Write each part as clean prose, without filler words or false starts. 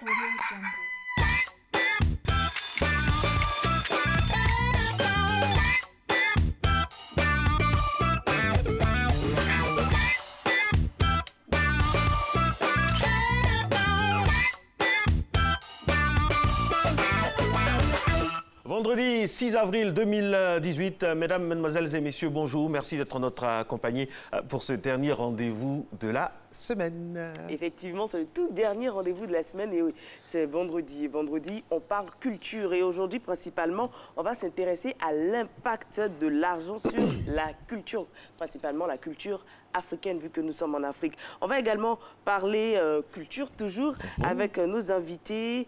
Audio Jungle. Vendredi 6 avril 2018, mesdames, mesdemoiselles et messieurs, bonjour. Merci d'être notre compagnie pour ce dernier rendez-vous de la semaine. Effectivement, c'est le tout dernier rendez-vous de la semaine et c'est vendredi. Vendredi, on parle culture et aujourd'hui, principalement, on va s'intéresser à l'impact de l'argent sur la culture, principalement la culture africaine, vu que nous sommes en Afrique. On va également parler culture, toujours, avec nos invités,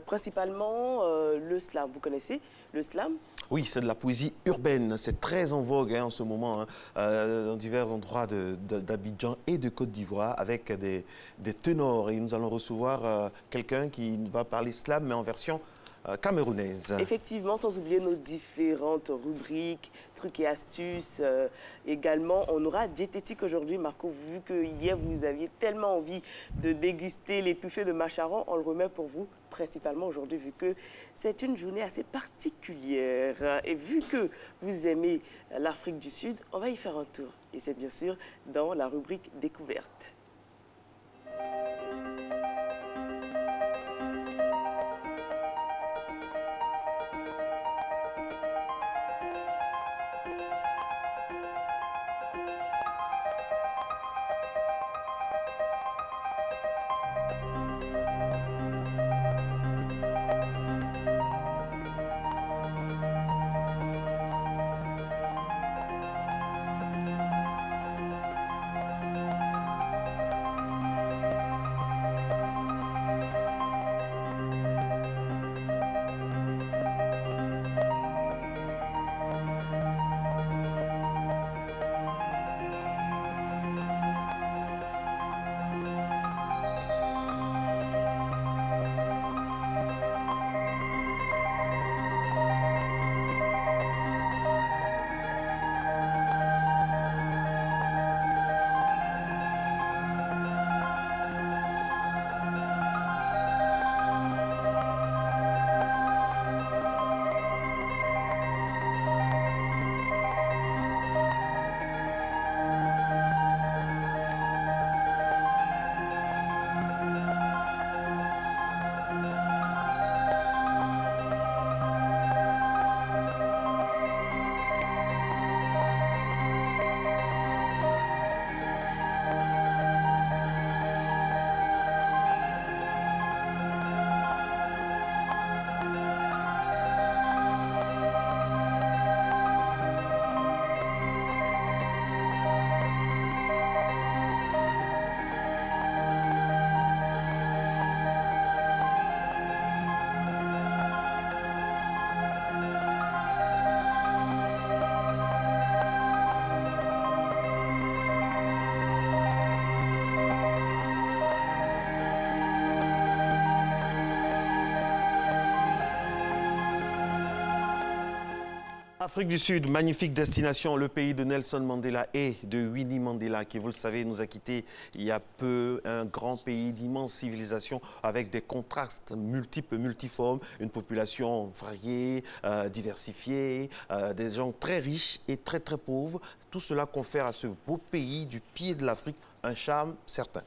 principalement le slam. Vous connaissez le slam? Oui, c'est de la poésie urbaine. C'est très en vogue en ce moment dans divers endroits d'Abidjan et de Côte d'Ivoire avec des ténors. Et nous allons recevoir quelqu'un qui va parler slam, mais en version camerounaise. Effectivement, sans oublier nos différentes rubriques, trucs et astuces. Également, on aura diététique aujourd'hui, Marco. Vu que hier, vous aviez tellement envie de déguster les touffés de macharon, on le remet pour vous, principalement aujourd'hui, vu que c'est une journée assez particulière. Et vu que vous aimez l'Afrique du Sud, on va y faire un tour. Et c'est bien sûr dans la rubrique découverte. Afrique du Sud, magnifique destination, le pays de Nelson Mandela et de Winnie Mandela, qui, vous le savez, nous a quittés il y a peu. Un grand pays d'immense civilisation avec des contrastes multiples, multiformes, une population variée, diversifiée, des gens très riches et très, très pauvres. Tout cela confère à ce beau pays du pied de l'Afrique un charme certain.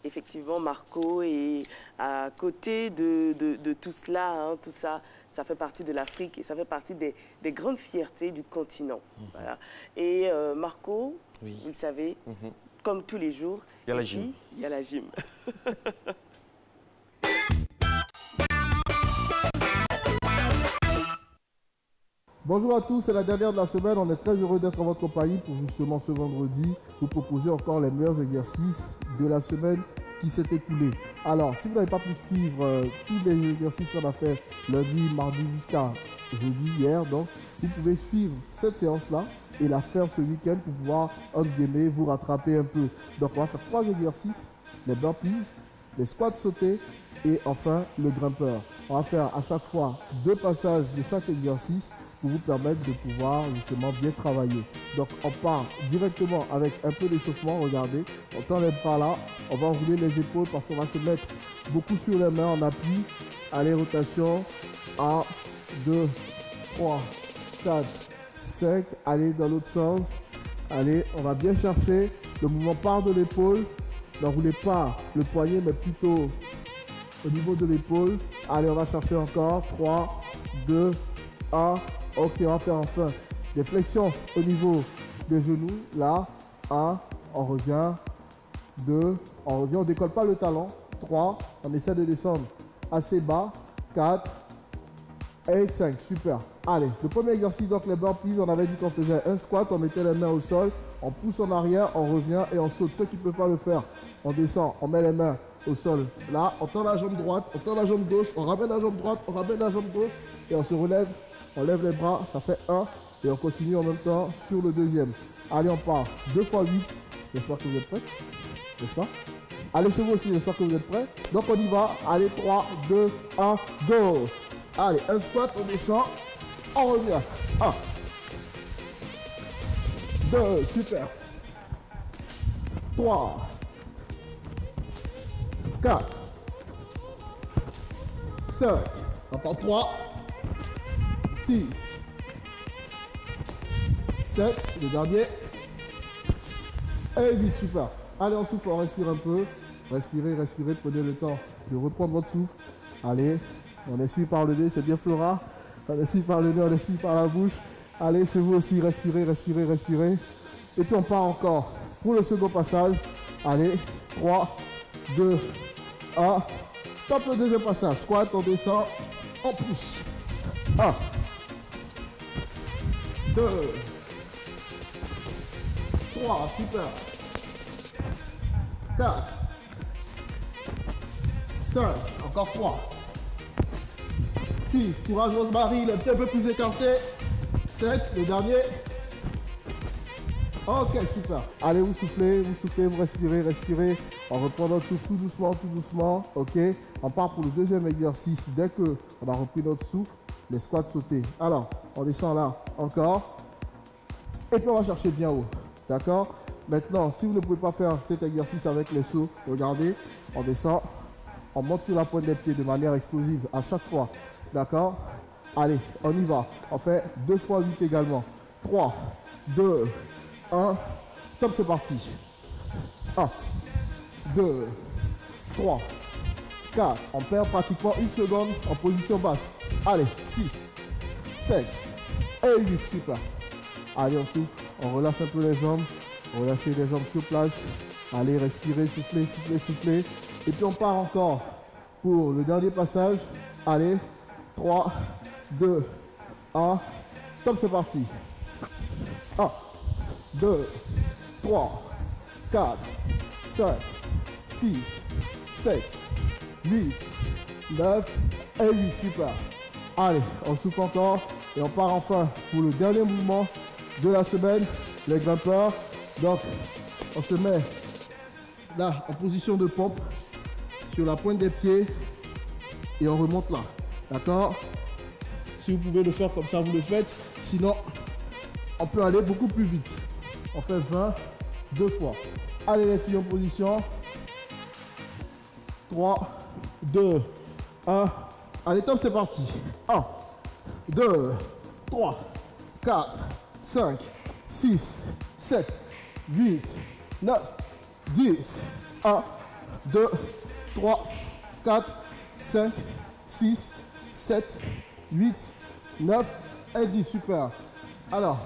Effectivement, Marco, et à côté de tout cela, tout ça, ça fait partie de l'Afrique et ça fait partie des grandes fiertés du continent. Voilà. Et Marco, oui, vous le savez, comme tous les jours, il y a la gym. Il y a la gym. Bonjour à tous, c'est la dernière de la semaine. On est très heureux d'être en votre compagnie pour justement ce vendredi vous proposer encore les meilleurs exercices de la semaine qui s'est écoulée. Alors, si vous n'avez pas pu suivre tous les exercices qu'on a fait lundi, mardi jusqu'à jeudi, hier, donc vous pouvez suivre cette séance-là et la faire ce week-end pour pouvoir, entre guillemets, vous rattraper un peu. Donc, on va faire 3 exercices, les burpees, les squats sautés et enfin le grimpeur. On va faire à chaque fois 2 passages de chaque exercice pour vous permettre de pouvoir justement bien travailler. Donc on part directement avec un peu d'échauffement, regardez, on tend les bras là, on va enrouler les épaules parce qu'on va se mettre beaucoup sur les mains en appui. Allez, rotation, 1, 2, 3, 4, 5, allez dans l'autre sens, allez, on va bien chercher, le mouvement part de l'épaule, n'enroulez pas le poignet mais plutôt au niveau de l'épaule. Allez, on va chercher encore. 3, 2, 1. Ok, on va faire enfin des flexions au niveau des genoux. Là, 1, on revient. 2, on revient. On ne décolle pas le talon. 3, on essaie de descendre assez bas. 4 et 5. Super. Allez, le premier exercice, donc les burpees, on avait dit qu'on faisait un squat, on mettait les mains au sol, on pousse en arrière, on revient et on saute. Ceux qui ne peuvent pas le faire, on descend, on met les mains au sol. Là, on tend la jambe droite, on tend la jambe gauche, on ramène la jambe droite, on ramène la jambe gauche et on se relève, on lève les bras, ça fait 1 et on continue en même temps sur le deuxième. Allez, on part 2 fois 8. J'espère que vous êtes prêts, n'est-ce pas? Allez chez vous aussi, j'espère que vous êtes prêts. Donc on y va. Allez, 3, 2, 1, go. Allez, un squat, on descend, on revient. 1, 2, super. 3, 4, 5, encore 3, 6, 7, le dernier, et 8, super. Allez, on souffle, on respire un peu. Respirez, respirez, prenez le temps de reprendre votre souffle. Allez, on essuie par le nez, c'est bien Flora. On essuie par le nez, on essuie par la bouche. Allez, chez vous aussi, respirez, respirez, respirez. Et puis on part encore pour le second passage. Allez, 3, 2, 1. Top le deuxième passage. Squat, on descend, on pousse. 1, 2, 3, super. 4, 5, encore 3, 6, courage Rosemary, il est un peu plus écarté, 7, le dernier. Ok, super. Allez, vous soufflez, vous respirez, respirez. On reprend notre souffle tout doucement, ok. On part pour le deuxième exercice. Dès qu'on a repris notre souffle, les squats sautés. Alors, on descend là, encore. Et puis on va chercher bien haut, d'accord? Maintenant, si vous ne pouvez pas faire cet exercice avec les sauts, regardez, on descend, on monte sur la pointe des pieds de manière explosive à chaque fois. D'accord? Allez, on y va. On fait 2 fois 8 également. 3, 2, 1. Top, c'est parti. 1, 2, 3, 4. On perd pratiquement 1 seconde en position basse. Allez, 6, 7 et 8. Super. Allez, on souffle, on relâche un peu les jambes. Relâchez les jambes sur place. Allez, respirez, soufflez, soufflez, soufflez. Et puis on part encore pour le dernier passage. Allez, 3, 2, 1. Top, c'est parti. 1, 2, 3, 4, 5, 6, 7, 8, 9 et 8. Super. Allez, on souffle encore et on part enfin pour le dernier mouvement de la semaine, les grimpeurs. Donc, on se met là en position de pompe sur la pointe des pieds et on remonte là. D'accord? Si vous pouvez le faire comme ça, vous le faites. Sinon, on peut aller beaucoup plus vite. On fait 20, 2 fois. Allez les filles en position. 3, 2, 1. Allez, top, c'est parti. 1, 2, 3, 4, 5, 6, 7, 8, 9, 10, 1, 2, 3, 4, 5, 6, 7, 8, 9 et 10. Super. Alors,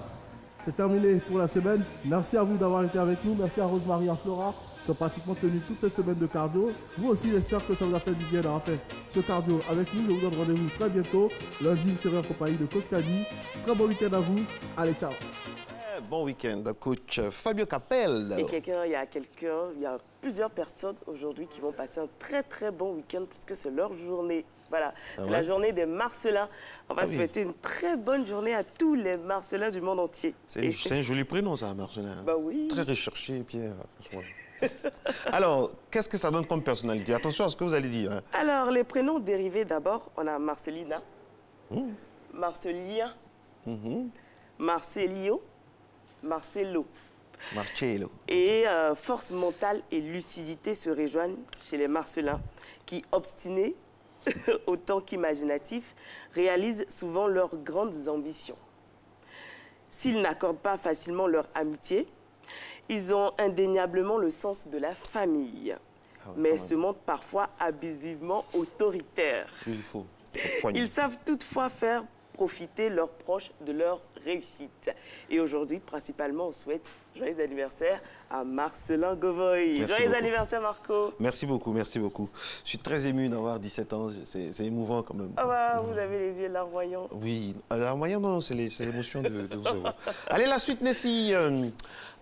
c'est terminé pour la semaine. Merci à vous d'avoir été avec nous. Merci à Rosemary et à Flora qui ont pratiquement tenu toute cette semaine de cardio. Vous aussi, j'espère que ça vous a fait du bien d'avoir fait ce cardio avec nous. Je vous donne rendez-vous très bientôt. Lundi, vous serez en compagnie de Coach Kadi. Très bon week-end à vous. Allez, ciao. Bon week-end, coach Fabio Capel. Il y a plusieurs personnes aujourd'hui qui vont passer un très très bon week-end puisque c'est leur journée. Voilà, c'est la journée des Marcelins. On va souhaiter une très bonne journée à tous les Marcelins du monde entier. C'est un joli prénom ça, Marcelin. Bah oui. Très recherché, Pierre, franchement. Alors, qu'est-ce que ça donne comme personnalité? Attention à ce que vous allez dire. Hein. Alors, les prénoms dérivés d'abord, on a Marcelina, Marcelien, Marcelo. Et force mentale et lucidité se rejoignent chez les Marcelins, qui, obstinés autant qu'imaginatifs, réalisent souvent leurs grandes ambitions. S'ils n'accordent pas facilement leur amitié, ils ont indéniablement le sens de la famille, mais se montrent parfois abusivement autoritaires. Ils savent toutefois faire profiter leurs proches de leur réussite. Et aujourd'hui, principalement, on souhaite joyeux anniversaire à Marcelin Govoy. Joyeux anniversaire, Marco. Merci beaucoup, merci beaucoup. Je suis très ému d'avoir 17 ans, c'est émouvant quand même. Ah bah, vous avez les yeux larmoyants. Oui, larmoyants, non, c'est l'émotion de vous avoir. Allez, la suite, Nessie.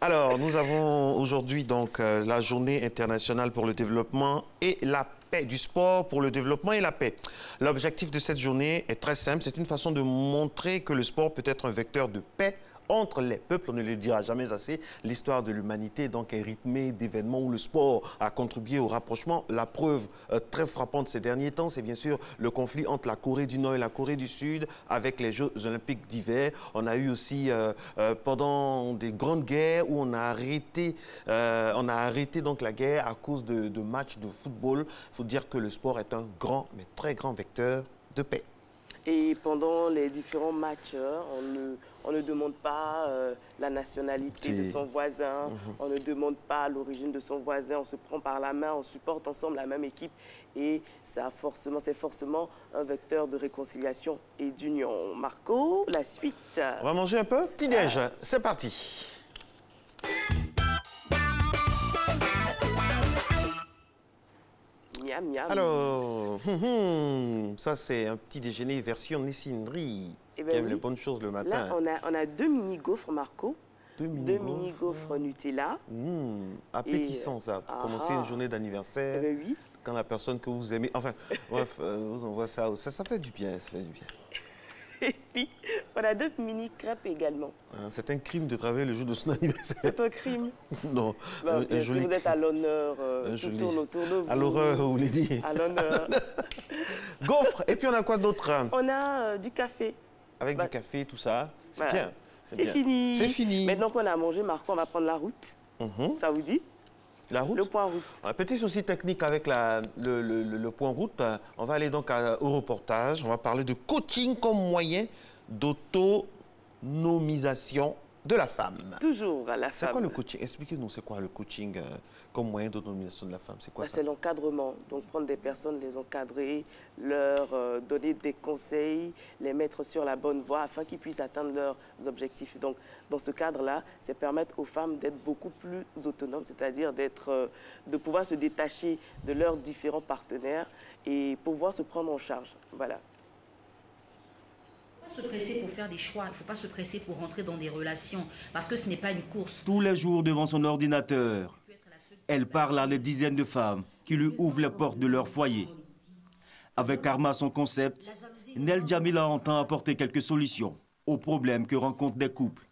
Alors, nous avons aujourd'hui donc la journée internationale pour le développement et la paix, du sport pour le développement et la paix. L'objectif de cette journée est très simple, c'est une façon de montrer que le sport peut être un vecteur de paix entre les peuples, on ne le dira jamais assez. L'histoire de l'humanité donc est rythmée d'événements où le sport a contribué au rapprochement. La preuve très frappante ces derniers temps, c'est bien sûr le conflit entre la Corée du Nord et la Corée du Sud avec les Jeux Olympiques d'hiver. On a eu aussi pendant des grandes guerres où on a arrêté donc la guerre à cause de matchs de football. Il faut dire que le sport est un grand, mais très grand vecteur de paix. Et pendant les différents matchs, on ne demande pas la nationalité de son voisin, on ne demande pas l'origine de son voisin, on se prend par la main, on supporte ensemble la même équipe et c'est forcément un vecteur de réconciliation et d'union. Marco, la suite. On va manger un peu? Petit-déj, c'est parti. Miam, miam. Alors, ça c'est un petit déjeuner version Nessinerie, qui aime les bonnes choses le matin. Là, on a deux mini-gaufres, Marco. Deux mini-gaufres Nutella. Appétissant ça, pour commencer une journée d'anniversaire. Oui. Quand la personne que vous aimez... Enfin, bref, vous envoie ça, ça fait du bien, ça fait du bien. Et puis, on a deux mini-crêpes également. C'est un crime de travailler le jour de son anniversaire. C'est un crime. Non, un joli vous êtes à l'honneur, tout tourne autour de vous. À l'horreur, vous voulez dire. À l'honneur. Gaufre, et puis on a quoi d'autre? On a du café. Avec du café, tout ça. C'est bien. C'est fini. C'est fini. Maintenant qu'on a mangé, Marco, on va prendre la route. Ça vous dit? La route? Le point route. Un petit souci technique avec le point route. On va aller donc au reportage. On va parler de coaching comme moyen d'autonomisation de la femme. Toujours à la femme. C'est quoi le coaching? Expliquez-nous, c'est quoi le coaching comme moyen d'autonomisation de la femme? C'est quoi ça? C'est l'encadrement. Donc prendre des personnes, les encadrer, leur donner des conseils, les mettre sur la bonne voie afin qu'ils puissent atteindre leurs objectifs. Donc dans ce cadre-là, c'est permettre aux femmes d'être beaucoup plus autonomes, c'est-à-dire de pouvoir se détacher de leurs différents partenaires et pouvoir se prendre en charge. Voilà. Se presser pour faire des choix, il ne faut pas se presser pour rentrer dans des relations, parce que ce n'est pas une course. Tous les jours devant son ordinateur, elle parle à des dizaines de femmes qui lui ouvrent les portes de leur foyer. Avec Karma, son concept, Nel Jamila entend apporter quelques solutions aux problèmes que rencontrent des couples.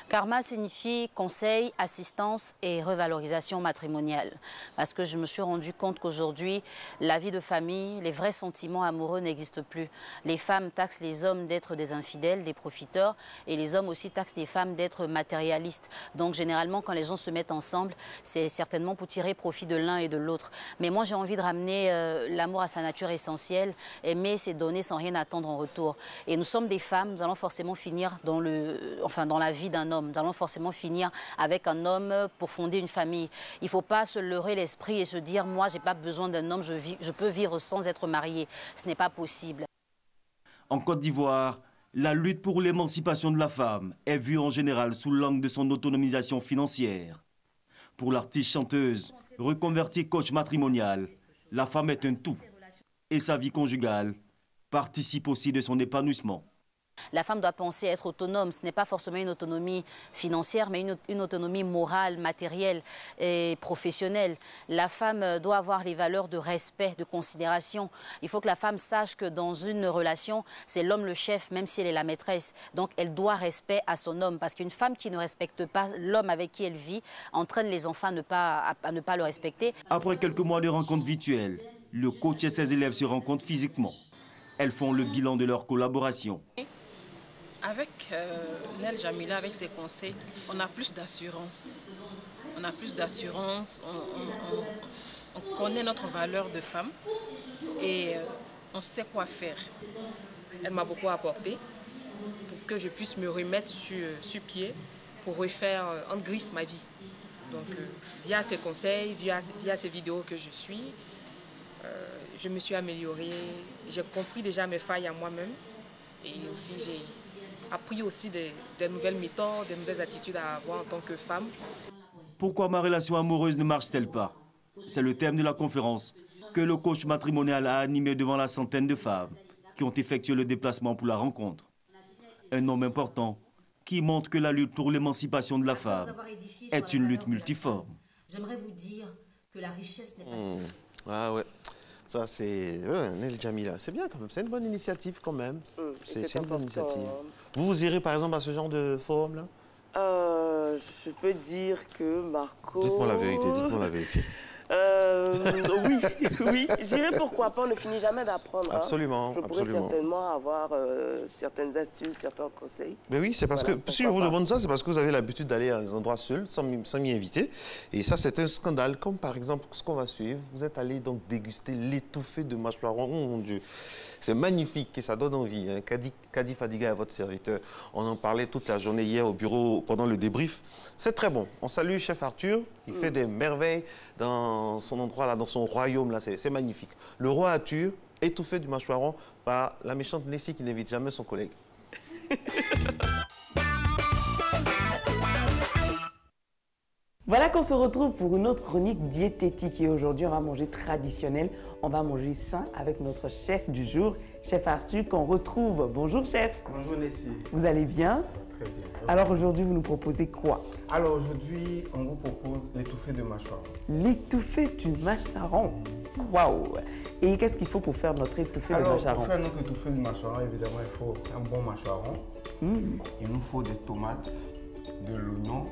Karma signifie conseil, assistance et revalorisation matrimoniale. Parce que je me suis rendu compte qu'aujourd'hui, la vie de famille, les vrais sentiments amoureux n'existent plus. Les femmes taxent les hommes d'être des infidèles, des profiteurs, et les hommes aussi taxent les femmes d'être matérialistes. Donc généralement, quand les gens se mettent ensemble, c'est certainement pour tirer profit de l'un et de l'autre. Mais moi, j'ai envie de ramener l'amour à sa nature essentielle. Aimer, c'est donner sans rien attendre en retour. Et nous sommes des femmes, nous allons forcément finir dans la vie d'un homme. Nous allons forcément finir avec un homme pour fonder une famille. Il ne faut pas se leurrer l'esprit et se dire « moi, je n'ai pas besoin d'un homme, je peux vivre sans être mariée ». Ce n'est pas possible. En Côte d'Ivoire, la lutte pour l'émancipation de la femme est vue en général sous l'angle de son autonomisation financière. Pour l'artiste chanteuse, reconvertie coach matrimonial, la femme est un tout. Et sa vie conjugale participe aussi de son épanouissement. La femme doit penser à être autonome. Ce n'est pas forcément une autonomie financière, mais une autonomie morale, matérielle et professionnelle. La femme doit avoir les valeurs de respect, de considération. Il faut que la femme sache que dans une relation, c'est l'homme le chef, même si elle est la maîtresse. Donc, elle doit respect à son homme. Parce qu'une femme qui ne respecte pas l'homme avec qui elle vit entraîne les enfants à ne pas le respecter. Après quelques mois de rencontres virtuelles, le coach et ses élèves se rencontrent physiquement. Elles font le bilan de leur collaboration. Avec Nel Jamila, avec ses conseils, on a plus d'assurance. On a plus d'assurance, on connaît notre valeur de femme et on sait quoi faire. Elle m'a beaucoup apporté pour que je puisse me remettre sur pied pour refaire en griffe ma vie. Donc, via ses conseils, via ses vidéos que je suis, je me suis améliorée. J'ai compris déjà mes failles à moi-même et aussi j'ai appris aussi des nouvelles méthodes, des nouvelles attitudes à avoir en tant que femme. Pourquoi ma relation amoureuse ne marche-t-elle pas? C'est le thème de la conférence que le coach matrimonial a animé devant la centaine de femmes qui ont effectué le déplacement pour la rencontre. Un homme important qui montre que la lutte pour l'émancipation de la femme est une lutte multiforme. J'aimerais vous dire que la richesse n'est pas Ah ouais, ça c'est Nel Jamila. C'est bien quand même, c'est une bonne initiative quand même. C'est une bonne initiative. Vous irez par exemple à ce genre de forum là? Je peux dire que Marco... Dites-moi la vérité, dites-moi la vérité. Oui, j'irai pourquoi pas, on ne finit jamais d'apprendre. Absolument, Je pourrais certainement avoir certaines astuces, certains conseils. Mais oui, c'est parce que, si je vous demande ça, c'est parce que vous avez l'habitude d'aller à des endroits seuls, sans m'y inviter. Et ça, c'est un scandale, comme par exemple ce qu'on va suivre. Vous êtes allé donc déguster l'étouffée de mâchoiron. Oh mon Dieu, c'est magnifique et ça donne envie. Hein. Kadi Fadiga est votre serviteur. On en parlait toute la journée hier au bureau pendant le débrief. C'est très bon. On salue Chef Arthur, il fait des merveilles dans son endroit, là, dans son royaume. Là, c'est magnifique. Le roi Arthur, étouffé du mâchoiron par la méchante Nessie qui n'invite jamais son collègue. Voilà qu'on se retrouve pour une autre chronique diététique. Et aujourd'hui, on va manger traditionnel. On va manger sain avec notre chef du jour, Chef Arthur, qu'on retrouve. Bonjour, chef. Bonjour, Nessie. Vous allez bien? Très bien. Alors aujourd'hui, vous nous proposez quoi? Alors aujourd'hui, on vous propose l'étouffée de mâchoiron. L'étouffée du mâchoiron. Waouh! Et qu'est-ce qu'il faut pour faire notre étouffée de mâchoiron? Pour faire notre étouffée de mâchoiron, évidemment, il faut un bon mâchoiron. Il nous faut des tomates, de l'oignon,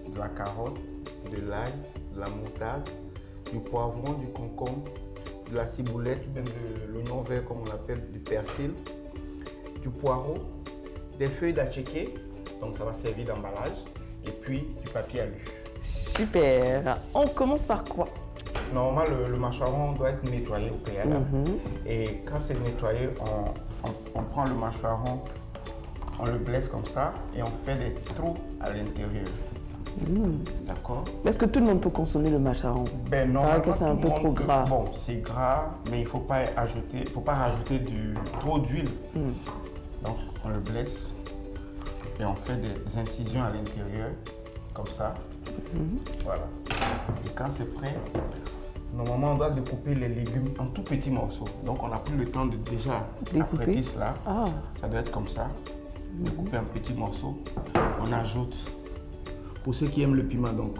de la carotte, de l'ail, de la moutarde, du poivron, du concombre, de la ciboulette, bien de l'oignon vert comme on l'appelle, du persil, du poireau, des feuilles d'attiqué, donc ça va servir d'emballage, et puis du papier alu. Super. On commence par quoi? Normalement, le mâchoiron doit être nettoyé au préalable. Et quand c'est nettoyé, on prend le mâchoiron, on le blesse comme ça et on fait des trous à l'intérieur. D'accord? Est-ce que tout le monde peut consommer le mâchoiron? Ben non. Que c'est un peu trop gras. Bon, c'est gras, mais il ne faut pas rajouter trop d'huile. Donc, on le blesse et on fait des incisions à l'intérieur, comme ça. Voilà. Et quand c'est prêt, normalement, on doit découper les légumes en tout petits morceaux. Donc, on n'a plus le temps de déjà apprêter cela. Ça doit être comme ça. Découper en petits morceaux. On ajoute, pour ceux qui aiment le piment, donc,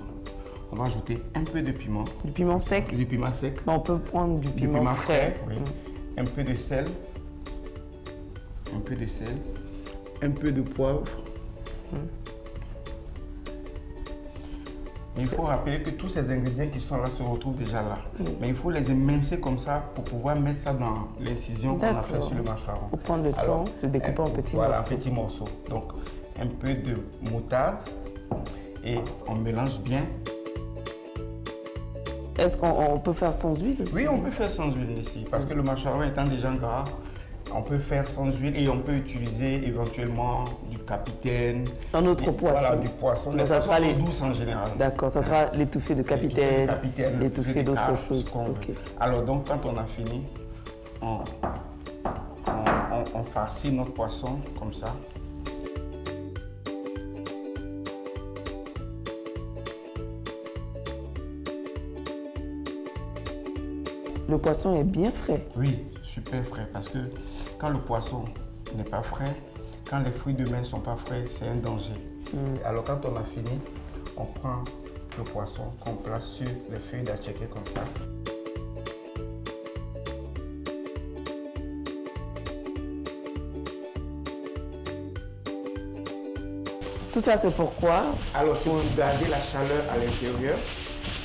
on va ajouter un peu de piment. Du piment sec? Du piment sec. Mais on peut prendre du piment frais. Oui. Un peu de sel. Un peu de sel. Un peu de poivre. Il faut rappeler que tous ces ingrédients qui sont là se retrouvent déjà là. Mais il faut les émincer comme ça pour pouvoir mettre ça dans l'incision qu'on a fait sur le mâchoiron. Pour prendre le temps de découper en petits morceaux. Voilà, en petits morceaux. Donc, un peu de moutarde et on mélange bien. Est-ce qu'on peut faire sans huile aussi? Oui, on peut faire sans huile ici. Parce que le mâchoiron étant déjà gras, on peut faire sans huile et on peut utiliser éventuellement du capitaine. Un autre poisson. Voilà, du poisson. Mais ça sera les douces en général. D'accord, ça sera l'étouffée de capitaine, l'étouffée d'autres choses. Okay. Alors donc quand on a fini, on farcit notre poisson comme ça. Le poisson est bien frais. Oui, super frais parce que quand le poisson n'est pas frais, quand les fruits de mer ne sont pas frais, c'est un danger. Alors quand on a fini, on prend le poisson qu'on place sur les feuilles d'attiqué comme ça. Tout ça c'est pourquoi? Alors c'est pour garder la chaleur à l'intérieur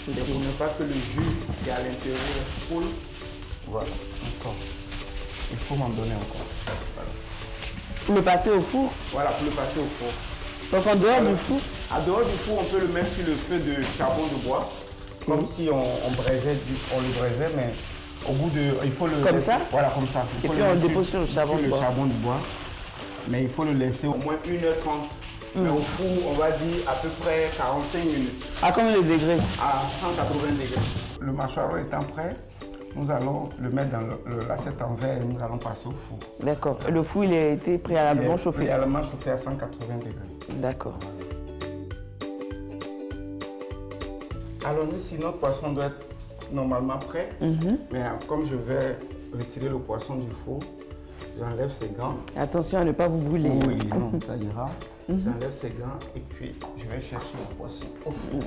et pour ne pas que le jus qui est à l'intérieur coule. Voilà, encore. Il faut m'en donner encore. Voilà. Pour le passer au four? Voilà, pour le passer au four. Donc en dehors du four? En dehors du four, on peut le mettre sur le feu de charbon de bois. Comme si on le braisait, mais au bout de... Il faut le comme laisser, ça? Voilà, comme ça. Et puis on le dépose sur le charbon de bois. Mais il faut le laisser au moins 1h30. Mais au four, on va dire à peu près 45 minutes. À combien de degrés? À 180 degrés. Le mâchoiron étant prêt, nous allons le mettre dans l'assiette en verre et nous allons passer au four. D'accord. Le four, il a été préalablement chauffé? Préalablement chauffé à 180 degrés. D'accord. Alors ici, notre poisson doit être normalement prêt. Mais comme je vais retirer le poisson du four, j'enlève ses gants. Attention à ne pas vous brûler. Oui, non, ça ira. J'enlève ses gants et puis je vais chercher le poisson au four.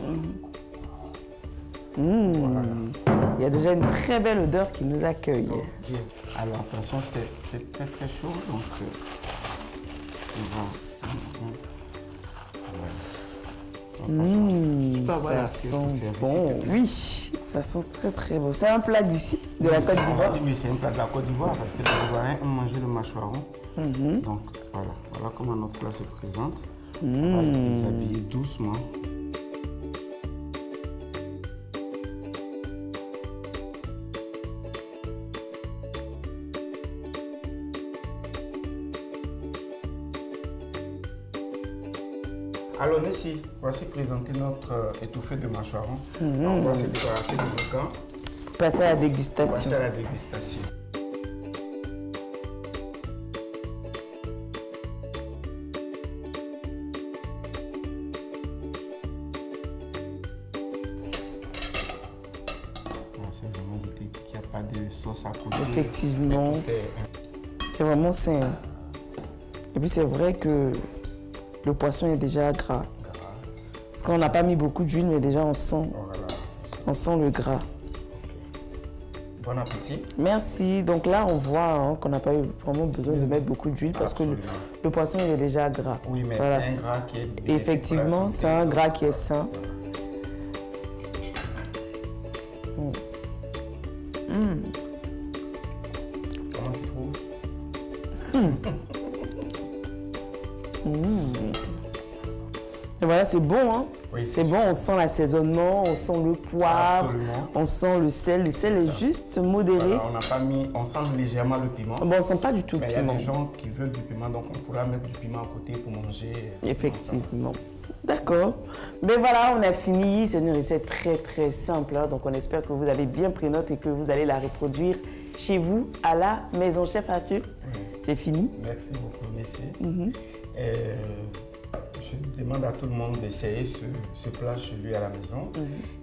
Voilà. Il y a déjà une très belle odeur qui nous accueille. Okay. Alors attention, c'est très très chaud, donc ça sent bon, oui, ça sent très très bon. C'est un plat d'ici, de la Côte d'Ivoire? Oui, c'est un plat de la Côte d'Ivoire parce que les Ivoiriens aiment manger le mâchoiron. Donc voilà comment notre plat se présente. On va le déshabiller doucement. Alors ici, voici présenter notre étouffée de mâchoiron. On va se débarrasser de nos gants. Passer à la dégustation. Passer à la dégustation. C'est vraiment d'été qu'il n'y a pas de sauce à côté. Effectivement. C'est vraiment sain. Et puis c'est vrai que le poisson est déjà gras. Parce qu'on n'a pas mis beaucoup d'huile, mais déjà on sent le gras. Bon appétit. Merci. Donc là, on voit qu'on n'a pas eu vraiment besoin de mettre beaucoup d'huile parce que le poisson il est déjà gras. Oui, mais c'est un gras qui est... Effectivement, c'est un gras qui est sain. Comment tu trouves? Et voilà, c'est bon, hein? Oui, c'est bon, on sent l'assaisonnement, on sent le poivre, absolument. On sent le sel. Le sel est juste modéré. Voilà, on n'a pas mis, on sent légèrement le piment. Bon, on sent pas du tout le mais piment. il y a des gens qui veulent du piment, donc on pourra mettre du piment à côté pour manger. Effectivement. D'accord. Mais voilà, on a fini. C'est une recette très très simple. Hein. Donc on espère que vous avez bien pris note et que vous allez la reproduire chez vous à la maison. Chef Arthur, c'est fini. Merci beaucoup, Messi. Je demande à tout le monde d'essayer ce plat chez lui à la maison.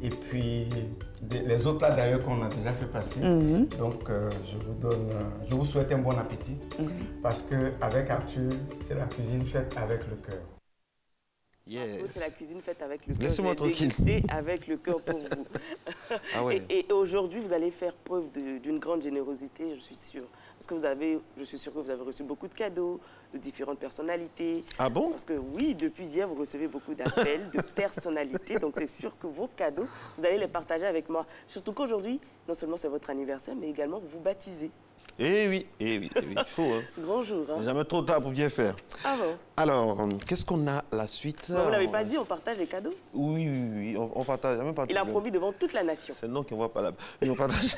Et puis, les autres plats d'ailleurs qu'on a déjà fait passer. Donc, je vous souhaite un bon appétit. Parce qu'avec Arthur, c'est la cuisine faite avec le cœur. Yes. C'est la cuisine faite avec le cœur. Laissez-moi tranquille. Avec le cœur pour vous. Ah ouais. Et aujourd'hui, vous allez faire preuve d'une grande générosité, je suis sûre. Parce que je suis sûre que vous avez reçu beaucoup de cadeaux de différentes personnalités. Ah bon? Parce que oui, depuis hier, vous recevez beaucoup d'appels de personnalités. Donc c'est sûr que vos cadeaux, vous allez les partager avec moi. Surtout qu'aujourd'hui, non seulement c'est votre anniversaire, mais également vous vous baptisez. Eh oui, il faut. Hein. Grand jour. Hein. Jamais trop tard pour bien faire. Ah bon? Alors, qu'est-ce qu'on a la suite? Vous ne l'avez pas dit, on partage les cadeaux? Oui, on partage. Même pas. Il a promis devant toute la nation. C'est non qu'on ne voit pas là. On partage.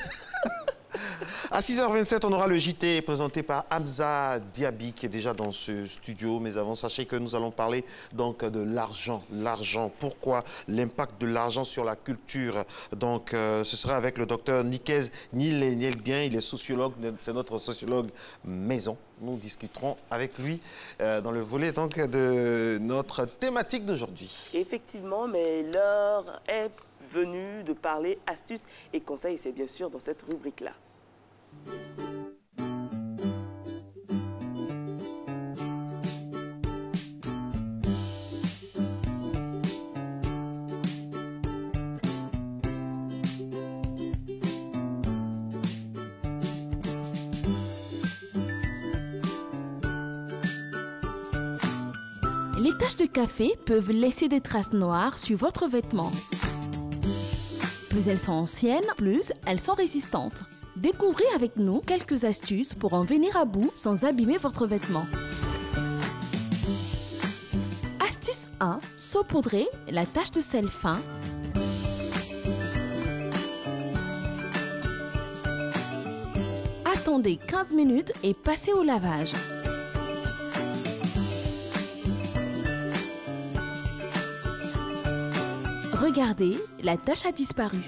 À 6h27, on aura le JT présenté par Hamza Diaby qui est déjà dans ce studio. Mais avant, sachez que nous allons parler donc de l'argent. L'argent, pourquoi l'impact de l'argent sur la culture? Donc, ce sera avec le docteur Nikez Nielbien. Il est sociologue, c'est notre sociologue maison. Nous discuterons avec lui dans le volet donc, de notre thématique d'aujourd'hui. Effectivement, mais l'heure est venue de parler astuces et conseils. C'est bien sûr dans cette rubrique-là. Les taches de café peuvent laisser des traces noires sur votre vêtement. Plus elles sont anciennes, plus elles sont résistantes. Découvrez avec nous quelques astuces pour en venir à bout sans abîmer votre vêtement. Astuce 1. Saupoudrer la tache de sel fin. Attendez 15 minutes et passez au lavage. Regardez, la tache a disparu.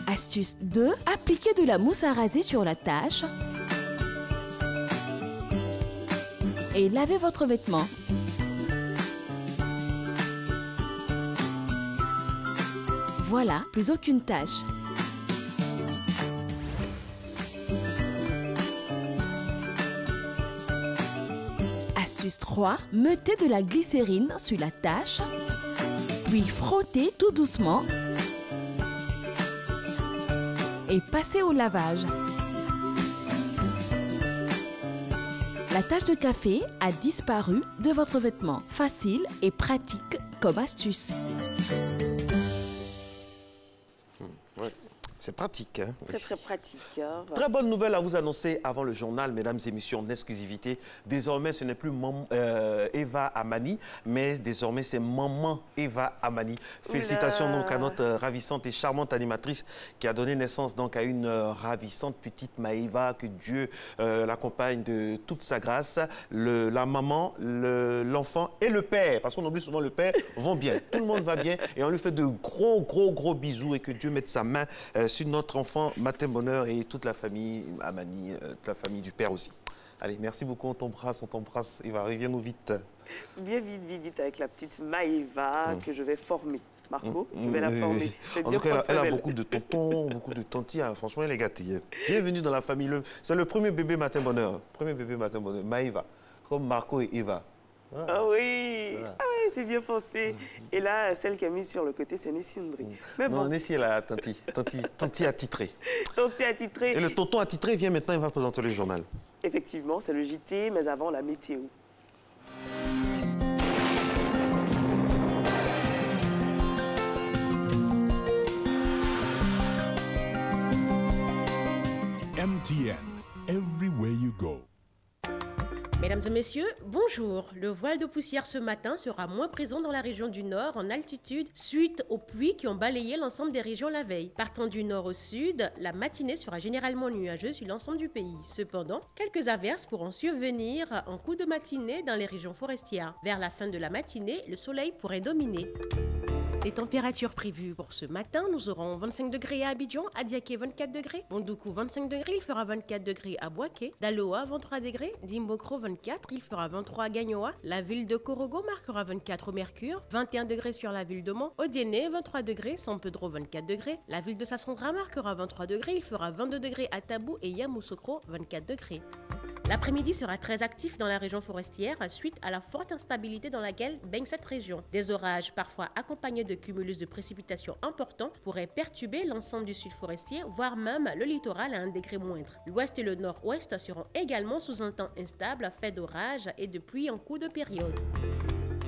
Astuce 2. Appliquez de la mousse à raser sur la tache et lavez votre vêtement. Voilà, plus aucune tache. Astuce 3. Mettez de la glycérine sur la tache, puis frottez tout doucement et passez au lavage. La tache de café a disparu de votre vêtement. Facile et pratique comme astuce. C'est pratique. Hein? Très pratique. Hein? Très bonne nouvelle à vous annoncer avant le journal, mesdames et messieurs, en exclusivité. Désormais, ce n'est plus Eva Amani, mais désormais, c'est Maman Eva Amani. Félicitations donc à notre ravissante et charmante animatrice qui a donné naissance donc à une ravissante petite Maëva. Que Dieu l'accompagne de toute sa grâce. La maman, l'enfant et le père, parce qu'on oublie souvent le père, vont bien. Tout le monde va bien et on lui fait de gros bisous et que Dieu mette sa main sur notre enfant Matin Bonheur et toute la famille Amani, toute la famille du père aussi. Allez, merci beaucoup, on t'embrasse. Eva, reviens-nous vite. Bien vite avec la petite Maëva que je vais former. Marco, je vais la former. En tout cas, elle a beaucoup de tontons, beaucoup de tantis. Hein. Franchement, elle est gâtée. Bienvenue dans la famille. C'est le premier bébé Matin Bonheur. Premier bébé Matin Bonheur, Maëva, comme Marco et Eva. Voilà. Ah oui, voilà. Ah oui, c'est bien pensé. Et là, celle qui a mis sur le côté, c'est Nessie Ndri. Mais bon. Non, Nessie, elle a Tanti attitré. Tanti attitré. Et le tonton attitré vient maintenant, il va présenter le journal. Effectivement, c'est le JT, mais avant la météo. MTN, everywhere you go. Mesdames et messieurs, bonjour. Le voile de poussière ce matin sera moins présent dans la région du Nord en altitude suite aux pluies qui ont balayé l'ensemble des régions la veille. Partant du nord au sud, la matinée sera généralement nuageuse sur l'ensemble du pays. Cependant, quelques averses pourront survenir en coup de matinée dans les régions forestières. Vers la fin de la matinée, le soleil pourrait dominer. Les températures prévues pour ce matin, nous aurons 25 degrés à Abidjan, à Diaké 24 degrés, Bondoukou 25 degrés, il fera 24 degrés à Boaké, Daloa 23 degrés, Dimbokro 24, il fera 23 à Gagnoa, la ville de Korogo marquera 24 au mercure, 21 degrés sur la ville de Mont, Odiéné 23 degrés, San Pedro 24 degrés, la ville de Sassandra marquera 23 degrés, il fera 22 degrés à Tabou et Yamoussoukro 24 degrés. L'après-midi sera très actif dans la région forestière suite à la forte instabilité dans laquelle baigne cette région. Des orages parfois accompagnés de cumulus de précipitations importants pourraient perturber l'ensemble du sud forestier, voire même le littoral à un degré moindre. L'ouest et le nord-ouest seront également sous un temps instable, fait d'orages et de pluie en cours de période.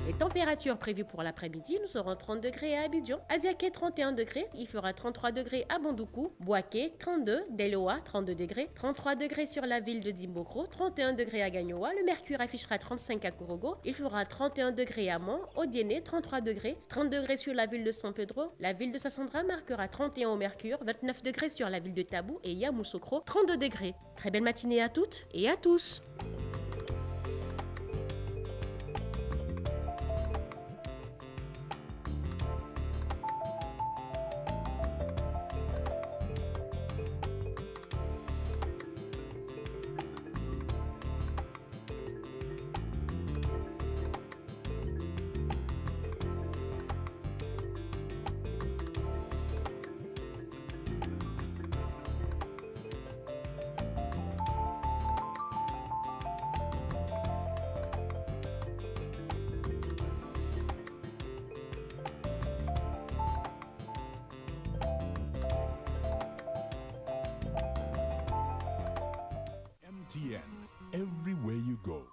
Les températures prévues pour l'après-midi, nous serons 30 degrés à Abidjan, à Diaké 31 degrés, il fera 33 degrés à Bondoukou, Boaké 32, Deloa 32 degrés, 33 degrés sur la ville de Dimbokro, 31 degrés à Gagnoa, le mercure affichera 35 à Korogo, il fera 31 degrés à Mont, Odiéné 33 degrés, 30 degrés sur la ville de San Pedro, la ville de Sassandra marquera 31 au mercure, 29 degrés sur la ville de Tabou et Yamoussoukro 32 degrés. Très belle matinée à toutes et à tous. MTN, everywhere you go.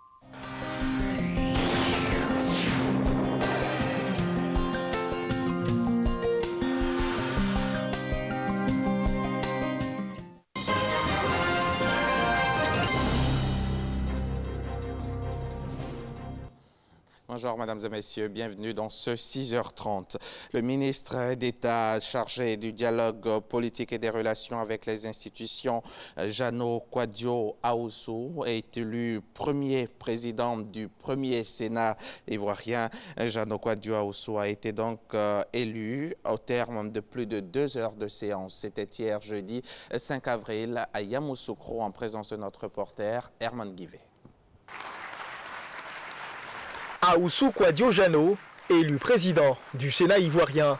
Bonjour mesdames et messieurs, bienvenue dans ce 6h30. Le ministre d'État chargé du dialogue politique et des relations avec les institutions, Jano Kwadwo Ahoussou, est élu premier président du premier Sénat ivoirien. Jano Kwadwo Ahoussou a été donc élu au terme de plus de 2 heures de séance. C'était hier jeudi 5 avril à Yamoussoukro en présence de notre reporter Herman Guivet. Ahoussou Kwadwo Jano, élu président du Sénat ivoirien.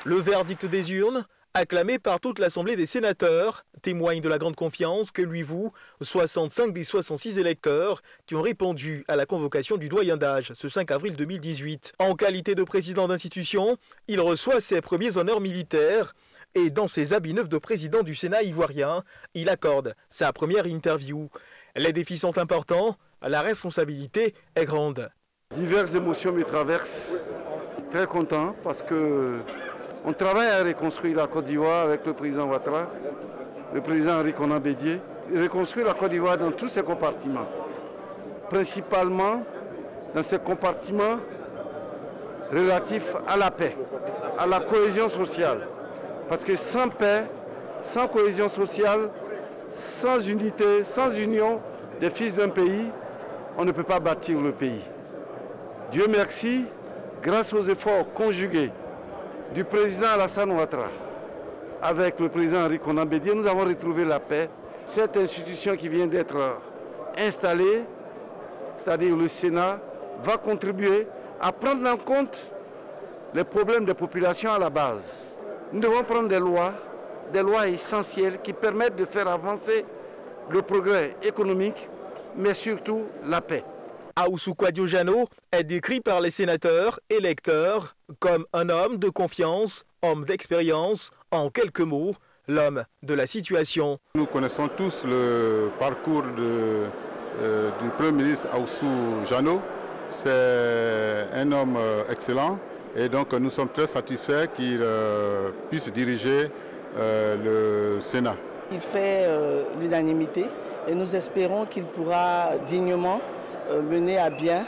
Le verdict des urnes, acclamé par toute l'Assemblée des sénateurs, témoigne de la grande confiance que lui vouent 65 des 66 électeurs qui ont répondu à la convocation du doyen d'âge ce 5 avril 2018. En qualité de président d'institution, il reçoit ses premiers honneurs militaires et dans ses habits neufs de président du Sénat ivoirien, il accorde sa première interview. Les défis sont importants, la responsabilité est grande. Diverses émotions me traversent. Très content parce que on travaille à reconstruire la Côte d'Ivoire avec le président Ouattara, le président Henri Konan Bédié, reconstruire la Côte d'Ivoire dans tous ses compartiments. Principalement dans ces compartiments relatifs à la paix, à la cohésion sociale. Parce que sans paix, sans cohésion sociale, sans unité, sans union des fils d'un pays, on ne peut pas bâtir le pays. Dieu merci, grâce aux efforts conjugués du président Alassane Ouattara avec le président Henri Konan Bédié, nous avons retrouvé la paix. Cette institution qui vient d'être installée, c'est-à-dire le Sénat, va contribuer à prendre en compte les problèmes des populations à la base. Nous devons prendre des lois essentielles qui permettent de faire avancer le progrès économique, mais surtout la paix. Ahoussou Kwadwo Jano est décrit par les sénateurs et lecteurs comme un homme de confiance, homme d'expérience, en quelques mots, l'homme de la situation. Nous connaissons tous le parcours du Premier ministre Ahoussou Jano. C'est un homme excellent et donc nous sommes très satisfaits qu'il puisse diriger le Sénat. Il fait l'unanimité et nous espérons qu'il pourra dignement mener à bien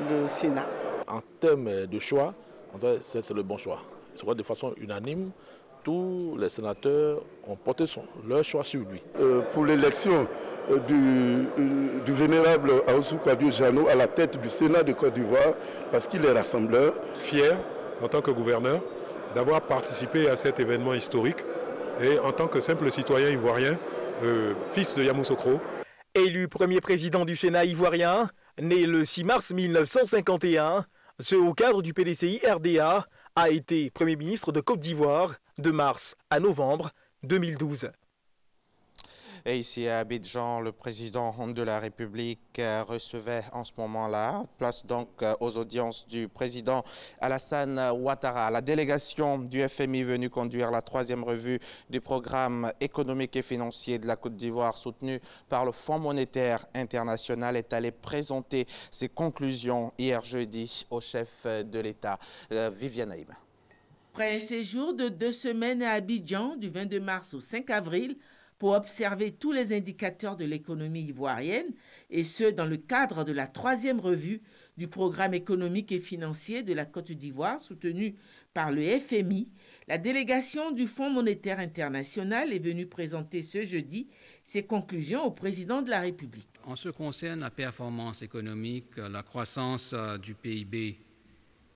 le Sénat. En termes de choix, c'est le bon choix. De façon unanime, tous les sénateurs ont porté leur choix sur lui. Pour l'élection du vénérable Ahoussou Kwadwo Jano à la tête du Sénat de Côte d'Ivoire, parce qu'il est rassembleur. Fier, en tant que gouverneur, d'avoir participé à cet événement historique et en tant que simple citoyen ivoirien, fils de Yamoussoukro. Élu premier président du Sénat ivoirien, né le 6 mars 1951, ce haut cadre du PDCI RDA a été Premier ministre de Côte d'Ivoire de mars à novembre 2012. Et ici à Abidjan, le président de la République recevait en ce moment-là, place donc aux audiences du président Alassane Ouattara. La délégation du FMI venue conduire la 3e revue du programme économique et financier de la Côte d'Ivoire soutenu par le Fonds monétaire international est allée présenter ses conclusions hier jeudi au chef de l'État, Viviane Aïba. Après un séjour de 2 semaines à Abidjan, du 22 mars au 5 avril, pour observer tous les indicateurs de l'économie ivoirienne, et ce, dans le cadre de la 3e revue du programme économique et financier de la Côte d'Ivoire, soutenu par le FMI, la délégation du Fonds monétaire international est venue présenter ce jeudi ses conclusions au président de la République. En ce qui concerne la performance économique, la croissance du PIB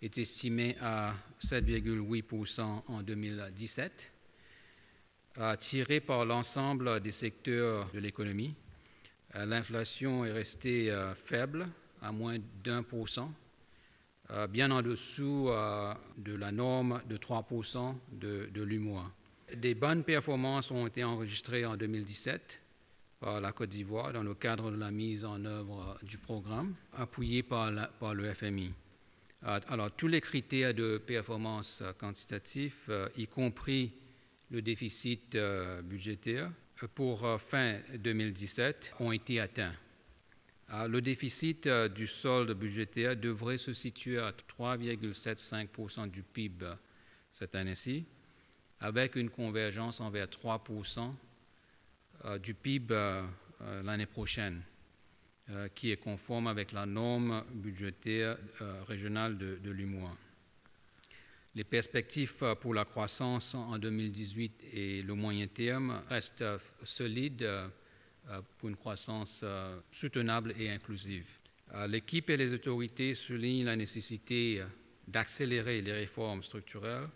est estimée à 7,8% en 2017. Tiré par l'ensemble des secteurs de l'économie. L'inflation est restée faible, à moins d'1%, bien en dessous de la norme de 3% de l'UMOA. Des bonnes performances ont été enregistrées en 2017 par la Côte d'Ivoire dans le cadre de la mise en œuvre du programme, appuyé par le FMI. Alors, tous les critères de performance quantitatifs, y compris le déficit budgétaire pour fin 2017 ont été atteints. Le déficit du solde budgétaire devrait se situer à 3,75% du PIB cette année-ci, avec une convergence envers 3% du PIB l'année prochaine. qui est conforme avec la norme budgétaire régionale de l'UMOA. Les perspectives pour la croissance en 2018 et le moyen terme restent solides pour une croissance soutenable et inclusive. L'équipe et les autorités soulignent la nécessité d'accélérer les réformes structurelles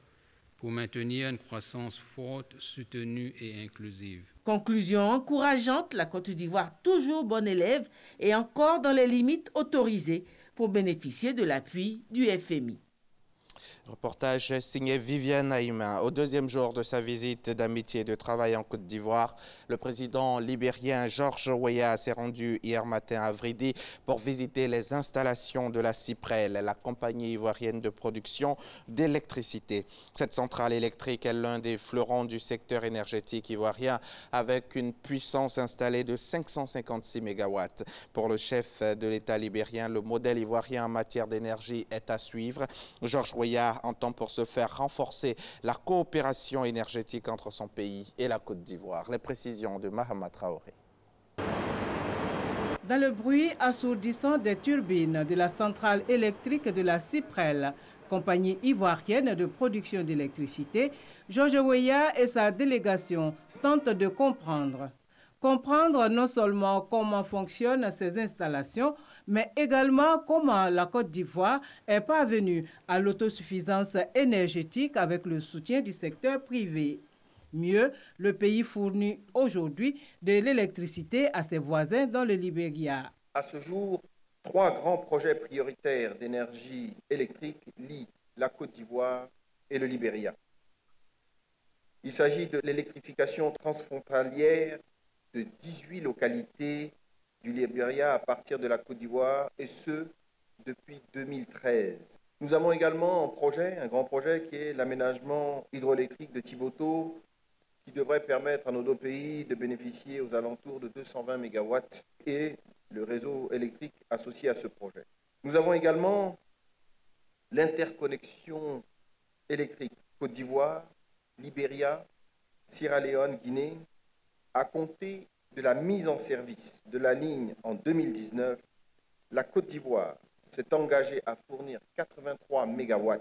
pour maintenir une croissance forte, soutenue et inclusive. Conclusion encourageante, la Côte d'Ivoire toujours bonne élève et encore dans les limites autorisées pour bénéficier de l'appui du FMI. Reportage signé Viviane Aïma. Au deuxième jour de sa visite d'amitié et de travail en Côte d'Ivoire, le président libérien Georges Weah s'est rendu hier matin à Vridi pour visiter les installations de la CIPREL, la compagnie ivoirienne de production d'électricité. Cette centrale électrique est l'un des fleurons du secteur énergétique ivoirien avec une puissance installée de 556 MW. Pour le chef de l'État libérien, le modèle ivoirien en matière d'énergie est à suivre. Georges Weah entend pour ce faire renforcer la coopération énergétique entre son pays et la Côte d'Ivoire. Les précisions de Mahama Traoré. Dans le bruit assourdissant des turbines de la centrale électrique de la CIPREL, compagnie ivoirienne de production d'électricité, Georges Weah et sa délégation tentent de comprendre. Comprendre non seulement comment fonctionnent ces installations, mais également comment la Côte d'Ivoire est parvenue à l'autosuffisance énergétique avec le soutien du secteur privé. Mieux, le pays fournit aujourd'hui de l'électricité à ses voisins dans le Libéria. À ce jour, 3 grands projets prioritaires d'énergie électrique lient la Côte d'Ivoire et le Libéria. Il s'agit de l'électrification transfrontalière de 18 localités du Libéria à partir de la Côte d'Ivoire, et ce, depuis 2013. Nous avons également un grand projet qui est l'aménagement hydroélectrique de Tiboto, qui devrait permettre à nos deux pays de bénéficier aux alentours de 220 MW et le réseau électrique associé à ce projet. Nous avons également l'interconnexion électrique Côte d'Ivoire, Libéria, Sierra Leone, Guinée. À compter de la mise en service de la ligne en 2019, la Côte d'Ivoire s'est engagée à fournir 83 MW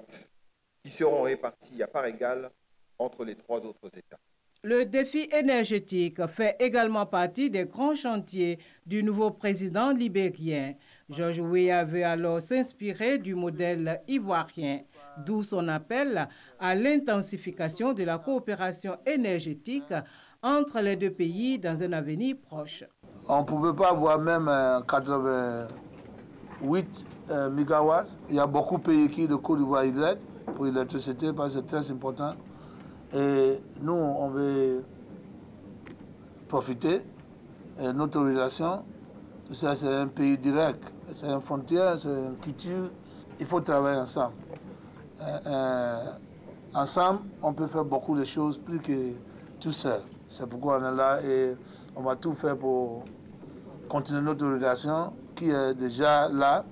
qui seront répartis à parts égales entre les 3 autres États. Le défi énergétique fait également partie des grands chantiers du nouveau président libérien. Georges Weah veut alors s'inspirer du modèle ivoirien, d'où son appel à l'intensification de la coopération énergétique entre les deux pays dans un avenir proche. On ne pouvait pas avoir même 88 MW. Il y a beaucoup de pays qui de Côte d'Ivoire aident pour l'électricité parce que c'est très important. Et nous, on veut profiter de notre relation. Tout ça, c'est un pays direct, c'est une frontière, c'est une culture. Il faut travailler ensemble. Ensemble, on peut faire beaucoup de choses plus que tout seul. C'est pourquoi on est là et on va tout faire pour continuer notre relation qui est déjà là.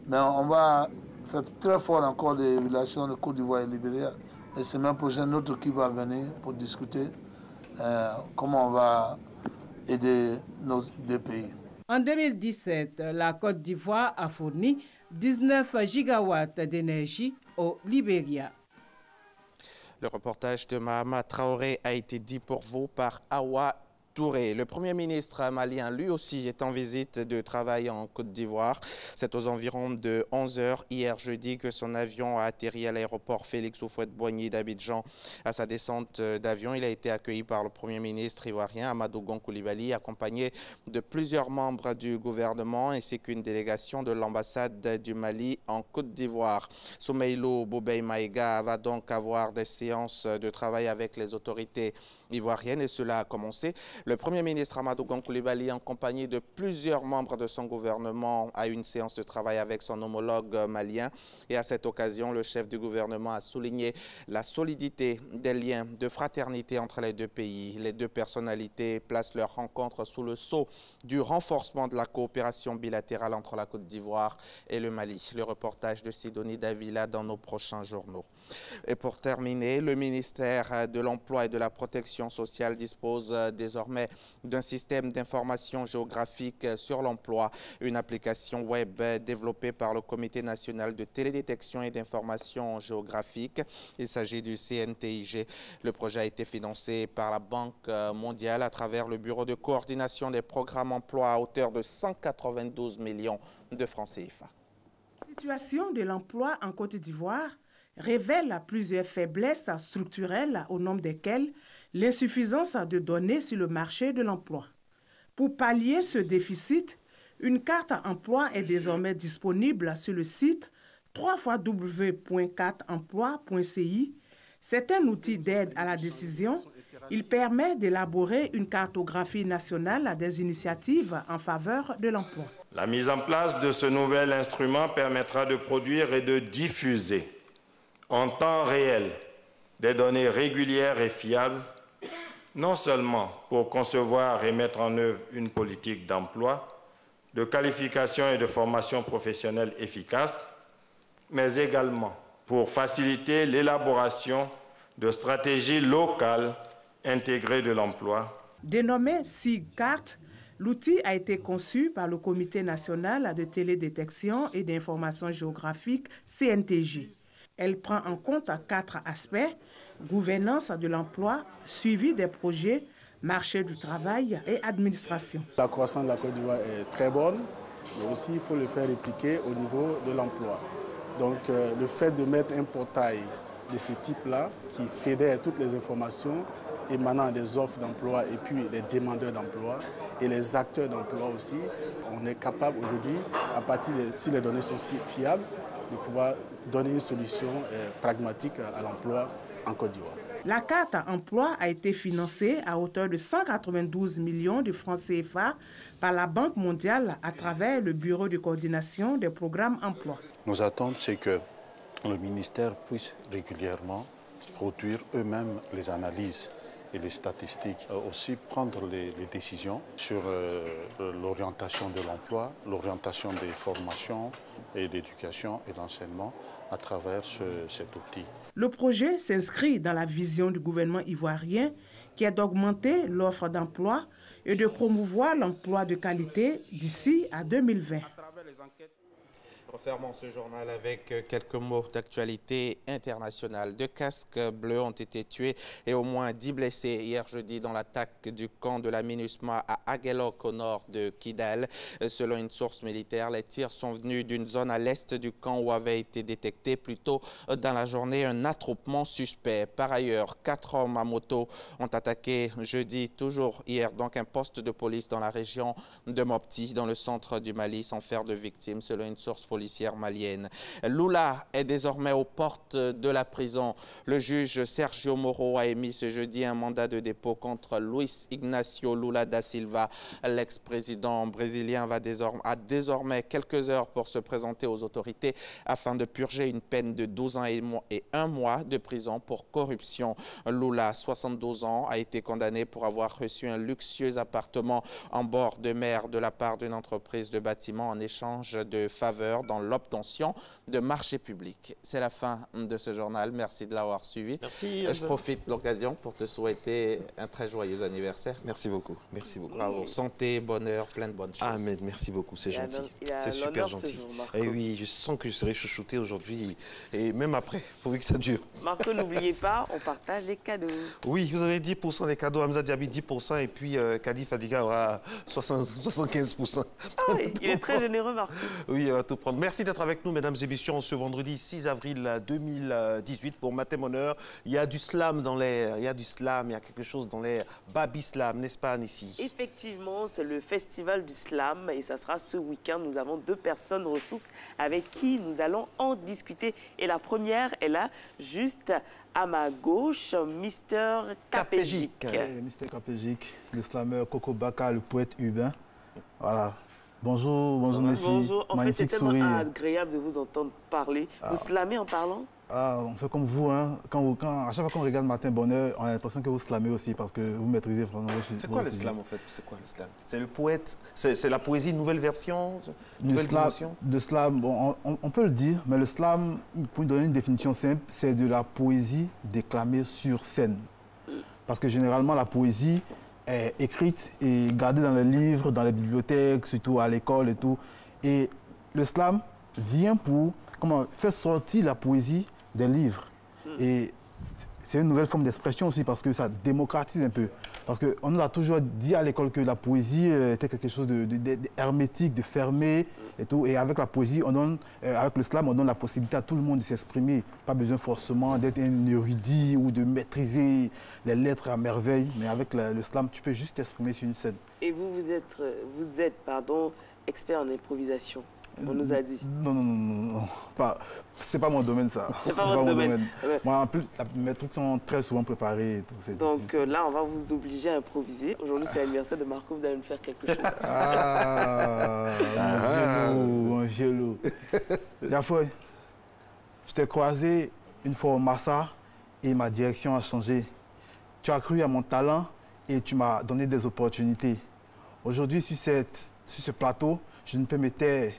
Mais on va faire très fort encore des relations de Côte d'Ivoire et Libéria. Et c'est même prochain notre qui va venir pour discuter comment on va aider nos deux pays. En 2017, la Côte d'Ivoire a fourni 19 gigawatts d'énergie au Libéria. Le reportage de Mahama Traoré a été dit pour vous par Awa Touré. Le Premier ministre malien, lui aussi, est en visite de travail en Côte d'Ivoire. C'est aux environs de 11 h hier jeudi que son avion a atterri à l'aéroport Félix Houphouët-Boigny d'Abidjan. À sa descente d'avion, il a été accueilli par le Premier ministre ivoirien Amadou Gon Coulibaly, accompagné de plusieurs membres du gouvernement ainsi qu'une délégation de l'ambassade du Mali en Côte d'Ivoire. Soumeylou Boubey Maïga va donc avoir des séances de travail avec les autorités ivoiriennes et cela a commencé. Le Premier ministre Amadou Gon Coulibaly, en compagnie de plusieurs membres de son gouvernement, a eu une séance de travail avec son homologue malien. Et à cette occasion, le chef du gouvernement a souligné la solidité des liens de fraternité entre les deux pays. Les deux personnalités placent leur rencontre sous le sceau du renforcement de la coopération bilatérale entre la Côte d'Ivoire et le Mali. Le reportage de Sidonie Davila dans nos prochains journaux. Et pour terminer, le ministère de l'Emploi et de la Protection protection sociale dispose désormais d'un système d'information géographique sur l'emploi, une application web développée par le Comité national de télédétection et d'information géographique. Il s'agit du CNTIG. Le projet a été financé par la Banque mondiale à travers le Bureau de coordination des programmes emploi à hauteur de 192 millions de francs CFA. La situation de l'emploi en Côte d'Ivoire révèle plusieurs faiblesses structurelles au nombre desquelles l'insuffisance de données sur le marché de l'emploi. Pour pallier ce déficit, une carte emploi est désormais disponible sur le site www.cartemploi.ci. C'est un outil d'aide à la décision. Il permet d'élaborer une cartographie nationale des initiatives en faveur de l'emploi. La mise en place de ce nouvel instrument permettra de produire et de diffuser en temps réel des données régulières et fiables, non seulement pour concevoir et mettre en œuvre une politique d'emploi, de qualification et de formation professionnelle efficace, mais également pour faciliter l'élaboration de stratégies locales intégrées de l'emploi. Dénommé SIGCART, l'outil a été conçu par le Comité national de télédétection et d'information géographique, CNTG. Elle prend en compte 4 aspects: gouvernance de l'emploi, suivi des projets, marché du travail et administration. La croissance de la Côte d'Ivoire est très bonne, mais aussi il faut le faire répliquer au niveau de l'emploi. Donc le fait de mettre un portail de ce type-là qui fédère toutes les informations émanant des offres d'emploi et puis les demandeurs d'emploi et les acteurs d'emploi aussi, on est capable aujourd'hui, à partir de si les données sont si fiables, de pouvoir donner une solution pragmatique à l'emploi en Côte d'Ivoire. La carte emploi a été financée à hauteur de 192 millions de francs CFA par la Banque mondiale à travers le Bureau de coordination des programmes emploi. Nos attentes, c'est que le ministère puisse régulièrement produire eux-mêmes les analyses et les statistiques, aussi prendre les décisions sur l'orientation de l'emploi, l'orientation des formations et d'éducation et l'enseignement à travers cet outil. Le projet s'inscrit dans la vision du gouvernement ivoirien qui est d'augmenter l'offre d'emploi et de promouvoir l'emploi de qualité d'ici à 2020. Refermons ce journal avec quelques mots d'actualité internationale. 2 casques bleus ont été tués et au moins 10 blessés hier jeudi dans l'attaque du camp de la MINUSMA à Aguelok au nord de Kidal. Selon une source militaire, les tirs sont venus d'une zone à l'est du camp où avait été détecté plus tôt dans la journée un attroupement suspect. Par ailleurs, 4 hommes à moto ont attaqué jeudi, toujours hier, donc un poste de police dans la région de Mopti, dans le centre du Mali, sans faire de victimes, selon une source policière malienne. Lula est désormais aux portes de la prison. Le juge Sergio Moro a émis ce jeudi un mandat de dépôt contre Luis Ignacio Lula da Silva. L'ex-président brésilien a désormais quelques heures pour se présenter aux autorités afin de purger une peine de 12 ans et 1 mois de prison pour corruption. Lula, 72 ans, a été condamné pour avoir reçu un luxueux appartement en bord de mer de la part d'une entreprise de bâtiment en échange de faveurs dans l'obtention de marchés publics. C'est la fin de ce journal. Merci de l'avoir suivi. Merci. Je profite de l'occasion pour te souhaiter un très joyeux anniversaire. Merci beaucoup. Merci beaucoup. Bravo. Santé, bonheur, plein de bonnes choses. Ah, mais merci beaucoup. C'est gentil. C'est super gentil. Et oui, je sens que je serai chouchouté aujourd'hui et même après, pourvu que ça dure. Marco, n'oubliez pas, on partage les cadeaux. Oui, vous avez 10% des cadeaux. Hamza Diaby, 10%. Et puis, Kadi Fadiga aura 75%. Ah oui, il est très généreux, Marco. Oui, il va tout prendre. Merci d'être avec nous, mesdames et messieurs, ce vendredi 6 avril 2018 pour Matin Honneur. Il y a du slam dans l'air, il y a du slam, il y a quelque chose dans l'air. Babi Slam, n'est-ce pas, Anissi? Effectivement, c'est le festival du slam et ça sera ce week-end. Nous avons 2 personnes ressources avec qui nous allons en discuter. Et la première est là, juste à ma gauche, Mister Capégique. Mister Capégique, le slameur Coco Baka, le poète urbain. Voilà. Bonjour Messi. Bonjour, en fait c'est tellement sourire. agréable de vous entendre parler. Vous slamez en parlant? On fait comme vous, hein. À chaque fois qu'on regarde Matin Bonheur, on a l'impression que vous slamez aussi parce que vous maîtrisez vraiment. C'est quoi le slam en fait? C'est quoi le slam? C'est le poète, c'est la poésie, nouvelle version, nouvelle dimension? Le slam, bon, on peut le dire, mais le slam, pour donner une définition simple, c'est de la poésie déclamée sur scène. Parce que généralement, la poésie est écrite et gardée dans les livres, dans les bibliothèques, surtout à l'école et tout. Et le slam vient pour faire sortir la poésie des livres. Et c'est une nouvelle forme d'expression aussi parce que ça démocratise un peu. Parce qu'on nous a toujours dit à l'école que la poésie était quelque chose d'hermétique, de fermé et tout. Et avec la poésie, avec le slam, on donne la possibilité à tout le monde de s'exprimer. Pas besoin forcément d'être un érudit ou de maîtriser les lettres à merveille. Mais avec le slam, tu peux juste t'exprimer sur une scène. Et vous êtes expert en improvisation. On nous a dit. Non. C'est pas mon domaine, ça. C'est pas votre domaine. Ouais. Moi, en plus, mes trucs sont très souvent préparés. Et tout, donc là, on va vous obliger à improviser. Aujourd'hui, c'est l'anniversaire de Marco, vous allez nous faire quelque chose. Mon Angelo. La fois, je t'ai croisé une fois au Massa et ma direction a changé. Tu as cru à mon talent et tu m'as donné des opportunités. Aujourd'hui, sur ce plateau, je ne peux me taire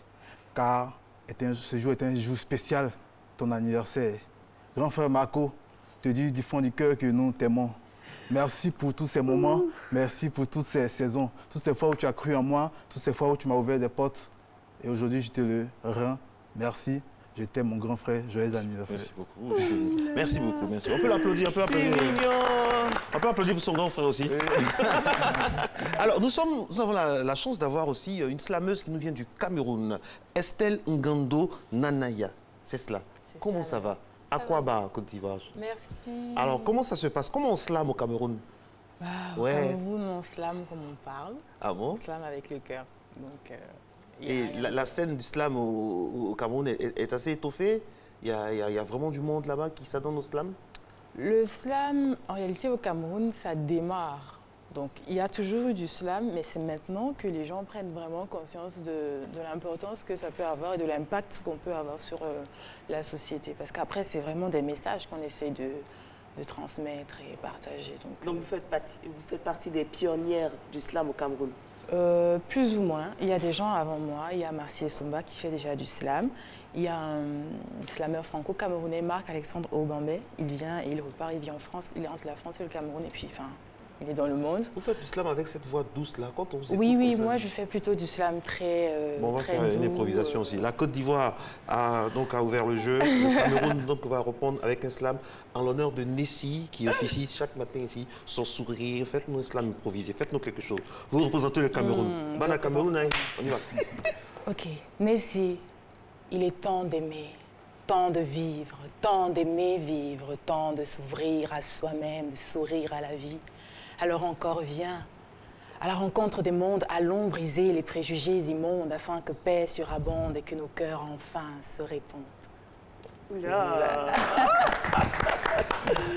car ce jour est un jour spécial, ton anniversaire. Grand frère Marco, te dis du fond du cœur que nous t'aimons. Merci pour tous ces moments, merci pour toutes ces saisons, toutes ces fois où tu as cru en moi, toutes ces fois où tu m'as ouvert des portes. Et aujourd'hui, je te le rends. Merci. Je t'aime, mon grand frère. Joyeux anniversaire. Merci beaucoup. Merci beaucoup. Merci. On peut l'applaudir. On peut applaudir pour son grand frère aussi. Alors, nous avons la chance d'avoir aussi une slameuse qui nous vient du Cameroun, Estelle Ngando Nanaya. C'est cela. Comment ça va? Aquaba, Côte d'Ivoire. Merci. Alors, comment ça se passe? Comment on slame au Cameroun? Au Cameroun, on slame comme on parle. Ah bon? On slame avec le cœur. Donc, et la scène du slam au Cameroun est assez étoffée. Il y a vraiment du monde là-bas qui s'adonne au slam? Le slam, en réalité, au Cameroun, ça démarre. Donc, il y a toujours eu du slam, mais c'est maintenant que les gens prennent vraiment conscience de l'importance que ça peut avoir et de l'impact qu'on peut avoir sur la société. Parce qu'après, c'est vraiment des messages qu'on essaye de transmettre et partager. Donc vous faites partie des pionnières du slam au Cameroun? Plus ou moins. Il y a des gens avant moi. Il y a Marcy Somba qui fait déjà du slam. Il y a un slameur franco-camerounais, Marc-Alexandre Obambé. Il vient et il repart, il vit en France. Il est entre la France et le Cameroun et puis, enfin, il est dans le monde. Vous faites du slam avec cette voix douce là quand on vous écoute? Oui, moi je fais plutôt du slam très on va très faire doux, une improvisation aussi. La Côte d'Ivoire a ouvert le jeu. Le Cameroun va répondre avec un slam en l'honneur de Nessie qui officie chaque matin ici, son sourire. Faites-nous un slam improvisé, faites-nous quelque chose. Vous représentez le Cameroun. Bana Cameroun, on y va. Ok, Nessie, il est temps d'aimer, temps de vivre, temps d'aimer vivre, temps de s'ouvrir à soi-même, de sourire à la vie. Alors encore viens, à la rencontre des mondes, allons briser les préjugés immondes afin que paix surabonde et que nos cœurs enfin se répondent.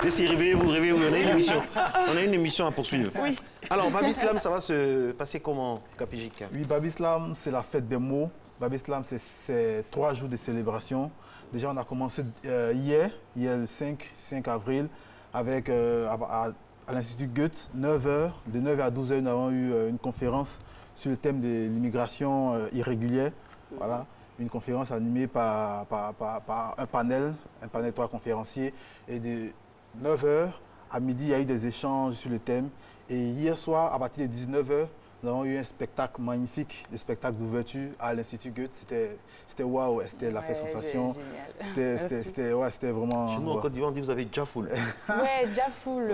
Laissez rêver, vous, on a une émission. On a une émission à poursuivre. Oui. Alors, Babi Slam, ça va se passer comment, Capijik? Oui, Babi Slam, c'est la fête des mots. Babi Slam, c'est 3 jours de célébration. Déjà, on a commencé hier le 5 avril, avec à l'Institut Goethe, 9h. De 9h à 12h, nous avons eu une conférence sur le thème de l'immigration irrégulière. Voilà. Une conférence animée par un panel 3 conférenciers. Et de 9h à midi, il y a eu des échanges sur le thème. Et hier soir, à partir de 19h, nous avons eu un spectacle magnifique, le spectacle d'ouverture à l'Institut Goethe. C'était waouh, c'était la fait sensation. C'était vraiment... Chez nous, en Côte d'Ivoire, on dit vous avez Djafoul. Ouais, Djafoul.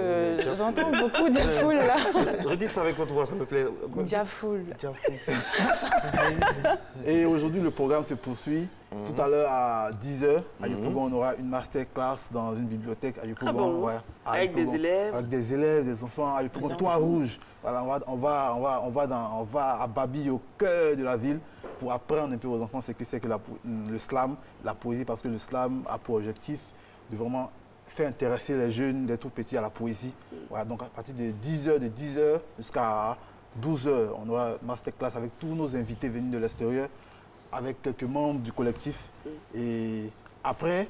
J'entends beaucoup Djafoul là. Redites ça avec votre voix, ça me plaît. Djafoul. Et aujourd'hui, le programme se poursuit. Tout à l'heure, à 10h, à Yopougon, on aura une masterclass dans une bibliothèque à Yopougon. Avec des élèves? Avec des élèves, des enfants à Yopougon, Toit Rouge. Voilà, on va à Babi, au cœur de la ville, pour apprendre un peu aux enfants ce que c'est que le slam, la poésie, parce que le slam a pour objectif de vraiment faire intéresser les jeunes, les tout petits à la poésie. Voilà, donc à partir de 10h jusqu'à 12h, on aura masterclass avec tous nos invités venus de l'extérieur, avec quelques membres du collectif. Et après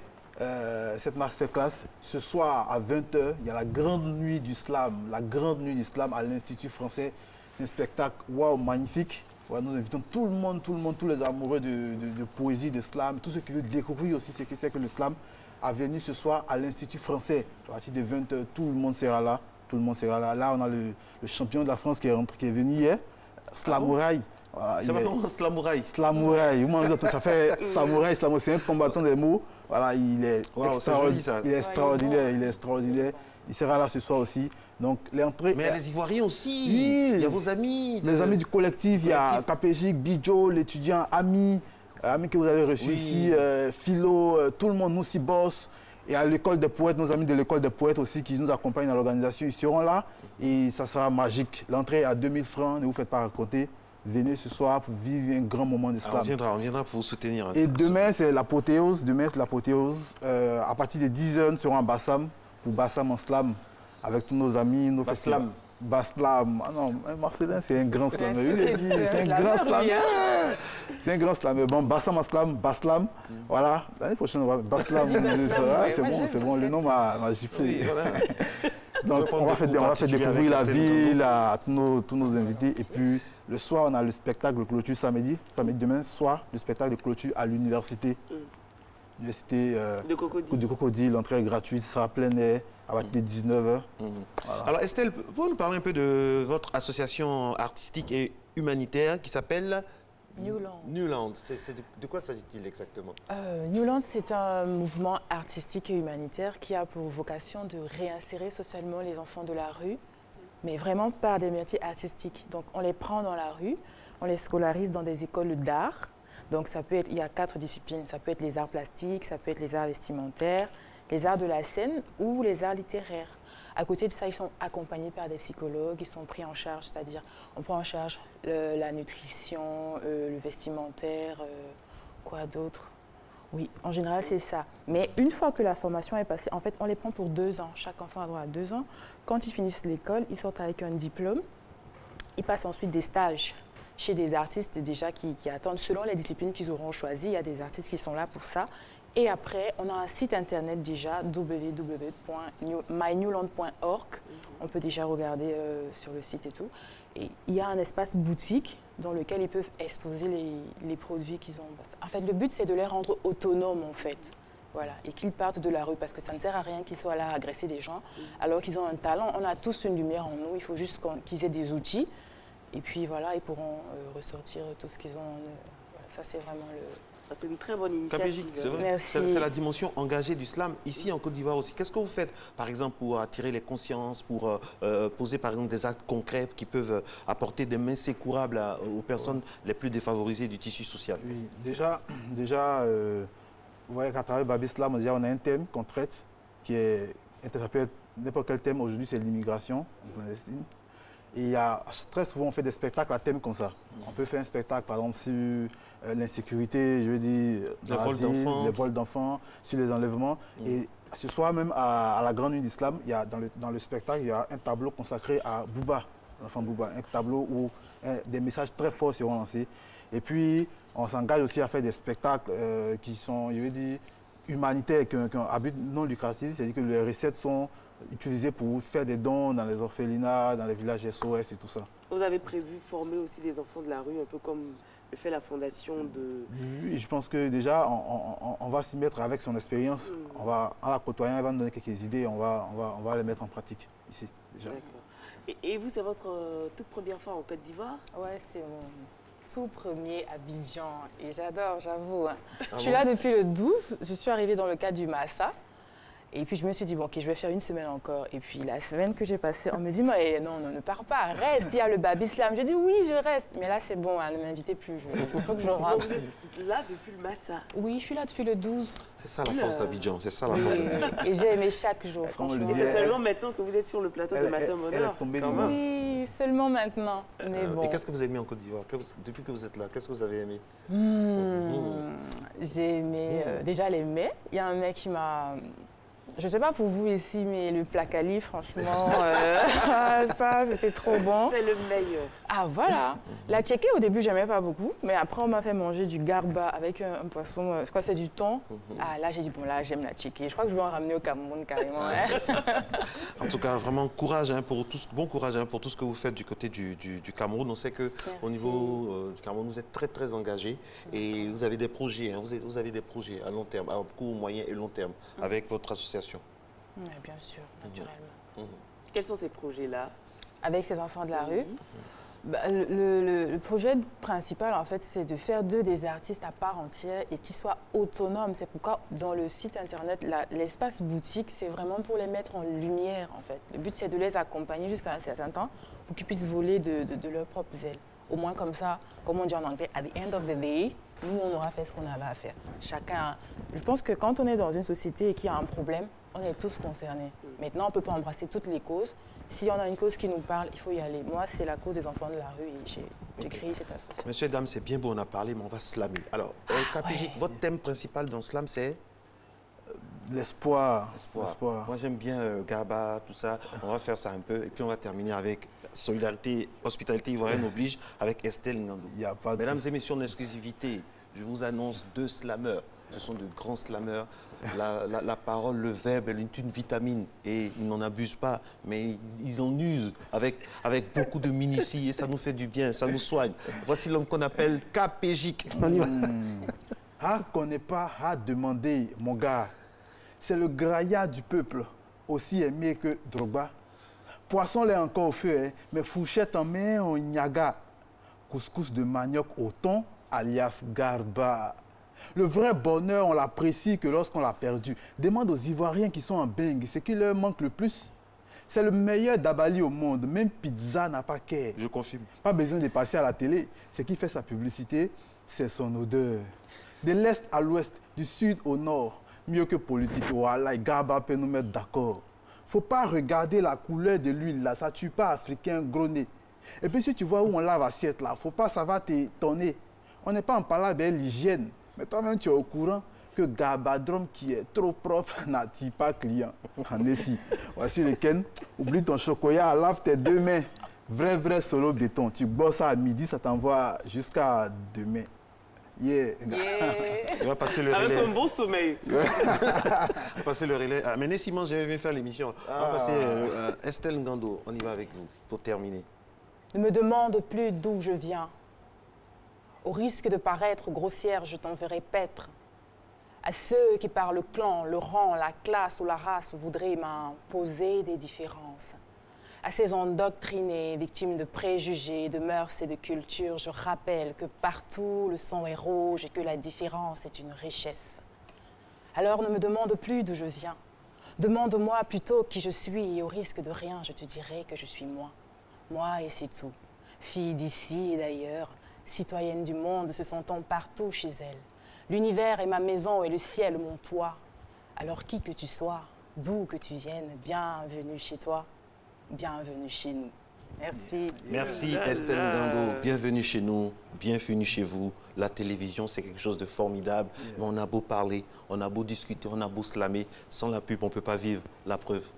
cette masterclass, ce soir à 20h, il y a la grande nuit du slam, à l'Institut français. Un spectacle wow, magnifique. Ouais, nous invitons tout le monde, tous les amoureux de poésie, de slam, tous ceux qui veulent découvrir aussi ce que c'est que le slam, à venir ce soir à l'Institut français. À partir de 20h, tout le monde sera là tout le monde sera là. Là, on a le champion de la France qui est venu hier, Slamouraï. Voilà, ça va comment Slamouraï? Slamouraï, ça fait Samouraï, c'est un combattant des mots. Voilà, il est extraordinaire, il est extraordinaire. Il sera là ce soir aussi. Donc, l'entrée. Mais il y a les Ivoiriens aussi. Oui, il y a vos amis. Les amis du collectif. Il y a Kapéjic, Bidjo, l'étudiant Ami que vous avez reçu ici, Philo, tout le monde, nous aussi, Boss. Et à l'école des poètes, nos amis de l'école des poètes aussi qui nous accompagnent dans l'organisation, ils seront là et ça sera magique. L'entrée est à 2000 francs, ne vous faites pas raconter. Venez ce soir pour vivre un grand moment d'islam. On viendra pour vous soutenir. Et demain, c'est l'apothéose. À partir de 10h, nous serons à Bassam, pour Bassam en slam, avec tous nos amis, nos festivals. Baslam. Ah non, Marcelin, c'est un grand slammer. C'est un grand slammer. C'est un grand slammer. Bon, Bassam en slam, Baslam. Voilà. L'année prochaine, on va Baslam. C'est bon, le nom m'a giflé. Donc, on va faire découvrir la ville à tous nos invités. Et puis, le soir, on a le spectacle de clôture samedi. Demain soir, le spectacle de clôture à l'université. L'université de Cocody. L'entrée est gratuite, ça sera plein air à partir de 19h. Voilà. Alors, Estelle, pouvez nous parler un peu de votre association artistique et humanitaire qui s'appelle Newland. Newland. De quoi s'agit-il exactement? Newland, c'est un mouvement artistique et humanitaire qui a pour vocation de réinsérer socialement les enfants de la rue, mais vraiment par des métiers artistiques. Donc, on les prend dans la rue, on les scolarise dans des écoles d'art. Donc, ça peut être, il y a 4 disciplines. Ça peut être les arts plastiques, ça peut être les arts vestimentaires, les arts de la scène ou les arts littéraires. À côté de ça, ils sont accompagnés par des psychologues, ils sont pris en charge, c'est-à-dire on prend en charge la nutrition, le vestimentaire, quoi d'autre. Oui, en général, c'est ça. Mais une fois que la formation est passée, en fait, on les prend pour 2 ans. Chaque enfant a droit à 2 ans. Quand ils finissent l'école, ils sortent avec un diplôme. Ils passent ensuite des stages chez des artistes déjà qui attendent. Selon les disciplines qu'ils auront choisies, il y a des artistes qui sont là pour ça. Et après, on a un site internet déjà, www.mynewland.org. On peut déjà regarder sur le site et tout. Et il y a un espace boutique dans lequel ils peuvent exposer les produits qu'ils ont. En fait, le but, c'est de les rendre autonomes, en fait. Voilà, et qu'ils partent de la rue, parce que ça ne sert à rien qu'ils soient là à agresser des gens, alors qu'ils ont un talent. On a tous une lumière en nous, il faut juste qu'ils aient des outils. Et puis voilà, ils pourront ressortir tout ce qu'ils ont en eux. Voilà, ça, c'est vraiment le... C'est une très bonne initiative. C'est la dimension engagée du slam ici en Côte d'Ivoire aussi. Qu'est-ce que vous faites, par exemple, pour attirer les consciences, pour poser, par exemple, des actes concrets qui peuvent apporter des mains secourables aux personnes les plus défavorisées du tissu social? Oui, déjà vous voyez qu'à travers Babi Slam, déjà, on a un thème qu'on traite qui est, ça peut être n'importe quel thème. Aujourd'hui, c'est l'immigration en Palestine. Et il y a, très souvent, on fait des spectacles à thème comme ça. On peut faire un spectacle, par exemple, sur l'insécurité, je veux dire, les vols d'enfants, sur les enlèvements. Et ce soir même, à la Grande Nuit d'Islam, dans le spectacle, il y a un tableau consacré à Bouba, l'enfant Bouba. Un tableau où des messages très forts seront lancés. Et puis, on s'engage aussi à faire des spectacles qui sont, je veux dire, humanitaires, qui ont un but non lucratif. C'est-à-dire que les recettes sont utilisées pour faire des dons dans les orphelinats, dans les villages SOS et tout ça. Vous avez prévu former aussi les enfants de la rue, un peu comme le fait la fondation de... Oui, je pense que déjà, on va s'y mettre avec son expérience. On va, en la côtoyant, elle va nous donner quelques idées, on va les mettre en pratique ici, déjà. D'accord. Et vous, c'est votre toute première fois en Côte d'Ivoire? Ouais, c'est mon tout premier Abidjan. Et j'adore, j'avoue. Je suis là depuis le 12. Je suis arrivée dans le cadre du Massa. Et puis je me suis dit, bon, ok, je vais faire une semaine encore. Et puis la semaine que j'ai passée, on me dit, mais non, ne pars pas, reste, il y a le Babi Slam. Je dis, oui, je reste. Mais là, c'est bon, ne m'invitez plus. Il faut que je rentre. Vous êtes là depuis le Massa? Oui, je suis là depuis le 12. C'est ça la force d'Abidjan, c'est ça la force d'Abidjan. Et j'ai aimé chaque jour, franchement. Et c'est seulement maintenant que vous êtes sur le plateau de Matin Bonheur. Oui, seulement maintenant. Mais bon. Et qu'est-ce que vous avez aimé en Côte d'Ivoire? Depuis que vous êtes là, qu'est-ce que vous avez aimé? J'ai aimé déjà les mets. Il y a un mec qui m'a... Je ne sais pas pour vous ici, mais le placali, franchement, ça, c'était trop bon. C'est le meilleur. Ah, voilà. La tchéké, au début, j'aimais pas beaucoup. Mais après, on m'a fait manger du garba avec un poisson. C'est quoi, c'est du thon? Ah, là, j'ai dit, bon, là, j'aime la tchéké. Je crois que je vais en ramener au Cameroun, carrément. En tout cas, vraiment, courage, pour tout, bon courage pour tout ce que vous faites du côté du Cameroun. On sait qu'au niveau du Cameroun, vous êtes très, très engagés. Et vous avez des projets, vous avez des projets à long terme, à court, moyen et long terme, avec votre association. Oui, bien sûr, naturellement. Quels sont ces projets-là? Avec ces enfants de la rue, le projet principal, en fait, c'est de faire d'eux des artistes à part entière et qui soient autonomes. C'est pourquoi, dans le site internet, l'espace boutique, c'est vraiment pour les mettre en lumière, en fait. Le but, c'est de les accompagner jusqu'à un certain temps pour qu'ils puissent voler de leurs propres ailes. Au moins comme ça, comme on dit en anglais, at the end of the day, nous, on aura fait ce qu'on avait à faire. Chacun. Je pense que quand on est dans une société et qu'il y a un problème, on est tous concernés. Maintenant, on ne peut pas embrasser toutes les causes. Si on a une cause qui nous parle, il faut y aller. Moi, c'est la cause des enfants de la rue et j'ai créé cette association. Messieurs, dames, c'est bien beau, on a parlé, mais on va slammer. Alors, KPJ, votre thème principal dans Slam, c'est l'espoir. Moi, j'aime bien Gaba, tout ça. On va faire ça un peu. Et puis, on va terminer avec Solidarité, Hospitalité Ivoirienne oblige, avec Estelle Ngando. Mesdames et messieurs, en exclusivité, je vous annonce 2 slammeurs. Ce sont de grands slammeurs. La parole, le verbe est une vitamine et ils n'en abusent pas, mais ils en usent avec beaucoup de minutie et ça nous fait du bien, ça nous soigne. Voici l'homme qu'on appelle KPJ. Qu'on n'est pas à demander, mon gars. C'est le graillat du peuple, aussi aimé que Drogba. Poisson l'est encore au feu, hein, mais fourchette en main, on nyaga. Couscous de manioc au thon, alias garba. Le vrai bonheur, on l'apprécie que lorsqu'on l'a perdu. Demande aux Ivoiriens qui sont en Bengue, ce qui leur manque le plus. C'est le meilleur dabali au monde. Même pizza n'a pas qu'à. Je confirme. Pas besoin de passer à la télé. Ce qui fait sa publicité, c'est son odeur. De l'est à l'ouest, du sud au nord, mieux que politique. Voilà, Gaba peut nous mettre d'accord. Faut pas regarder la couleur de l'huile, là. Ça tue pas africain gros nez. Et puis si tu vois où on lave l'assiette, là, faut pas, ça va t'étonner. On n'est pas en parlant de l'hygiène. Mais toi-même, tu es au courant que Gabadrom, qui est trop propre, n'attire pas client. En ici. Voici le Ken. Oublie ton chocolat, lave tes 2 mains. Vrai solo béton. Tu bosses ça à midi, ça t'envoie jusqu'à demain. Yeah. On va passer le relais. Avec un bon sommeil. On va passer le relais. Ah, mais Simon, je vais faire l'émission. On va passer Estelle Ngando. On y va avec vous pour terminer. Ne me demande plus d'où je viens. Au risque de paraître grossière, je t'enverrai paître. À ceux qui par le clan, le rang, la classe ou la race voudraient m'imposer des différences. À ces endoctrinés, victimes de préjugés, de mœurs et de culture, je rappelle que partout le sang est rouge et que la différence est une richesse. Alors ne me demande plus d'où je viens. Demande-moi plutôt qui je suis et au risque de rien, je te dirai que je suis moi. Moi et c'est tout. Fille d'ici et d'ailleurs, citoyenne du monde, se sentant partout chez elle. L'univers est ma maison et le ciel mon toit. Alors qui que tu sois, d'où que tu viennes, bienvenue chez toi, bienvenue chez nous. Merci. Merci Estelle Ngando, bienvenue chez nous, bienvenue chez vous. La télévision, c'est quelque chose de formidable, mais on a beau parler, on a beau discuter, on a beau slammer, sans la pub, on ne peut pas vivre. La preuve.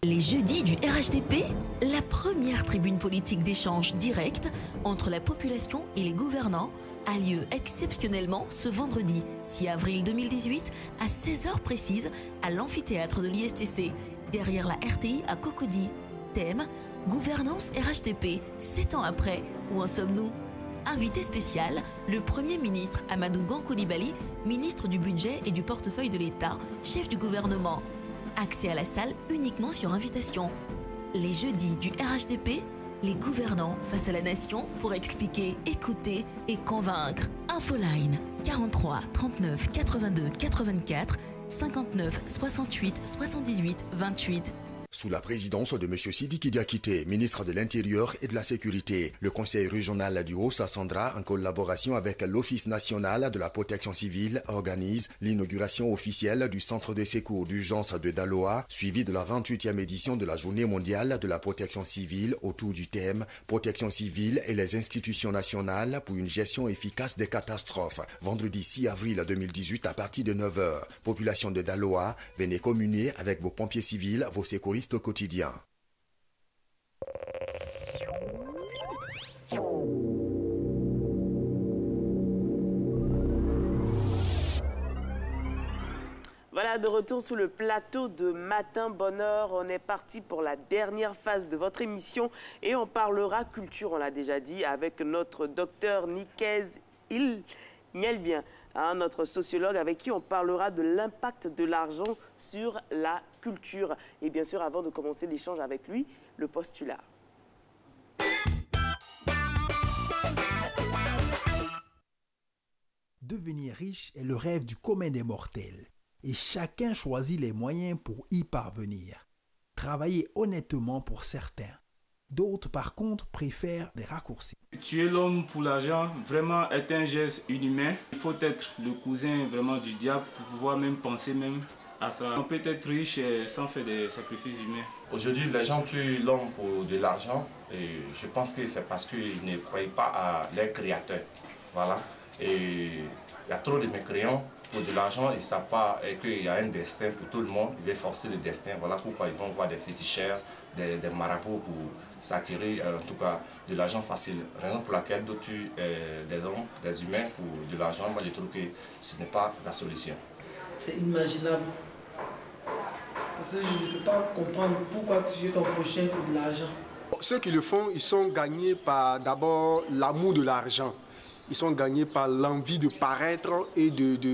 Les jeudis du RHDP, la première tribune politique d'échange direct entre la population et les gouvernants a lieu exceptionnellement ce vendredi 6 avril 2018 à 16h précises à l'amphithéâtre de l'ISTC, derrière la RTI à Cocody. Thème : Gouvernance RHDP, 7 ans après, où en sommes-nous ? Invité spécial, le Premier ministre Amadou Gon Coulibaly, ministre du Budget et du Portefeuille de l'État, chef du gouvernement. Accès à la salle uniquement sur invitation. Les jeudis du RHDP, les gouvernants face à la nation pour expliquer, écouter et convaincre. Infoline 43 39 82 84 59 68 78 28. Sous la présidence de M. Sidiki Diakité, ministre de l'Intérieur et de la Sécurité, le Conseil régional du Haut-Sassandra, en collaboration avec l'Office national de la protection civile, organise l'inauguration officielle du Centre de secours d'urgence de Daloa, suivi de la 28e édition de la Journée mondiale de la protection civile autour du thème « Protection civile et les institutions nationales pour une gestion efficace des catastrophes ». Vendredi 6 avril 2018 à partir de 9h. Population de Daloa, venez communier avec vos pompiers civils, vos sécuristes au quotidien. Voilà, de retour sous le plateau de Matin Bonheur. On est parti pour la dernière phase de votre émission et on parlera culture, on l'a déjà dit, avec notre docteur Nikez Nielbien, notre sociologue avec qui on parlera de l'impact de l'argent sur la culture. Et bien sûr, avant de commencer l'échange avec lui, le postulat. Devenir riche est le rêve du commun des mortels. Et chacun choisit les moyens pour y parvenir. Travailler honnêtement pour certains. D'autres, par contre, préfèrent des raccourcis. Tuer l'homme pour l'argent, vraiment, est un geste inhumain. Il faut être le cousin vraiment du diable pour pouvoir même penser même à ça. On peut être riche sans faire des sacrifices humains. Aujourd'hui, les gens tuent l'homme pour de l'argent. Et je pense que c'est parce qu'ils ne croient pas à leur créateur. Voilà. Et il y a trop de mécréants pour de l'argent, ils ne savent pas qu'il y a un destin pour tout le monde. Ils veulent forcer le destin. Voilà pourquoi ils vont voir des féticheurs, des marabouts pour s'acquérir en tout cas de l'argent facile. Raison pour laquelle d'autres tuent des hommes, des humains pour de l'argent. Moi je trouve que ce n'est pas la solution. C'est inimaginable. Parce que je ne peux pas comprendre pourquoi tuer ton prochain pour de l'argent. Ceux qui le font, ils sont gagnés par d'abord l'amour de l'argent. Ils sont gagnés par l'envie de paraître et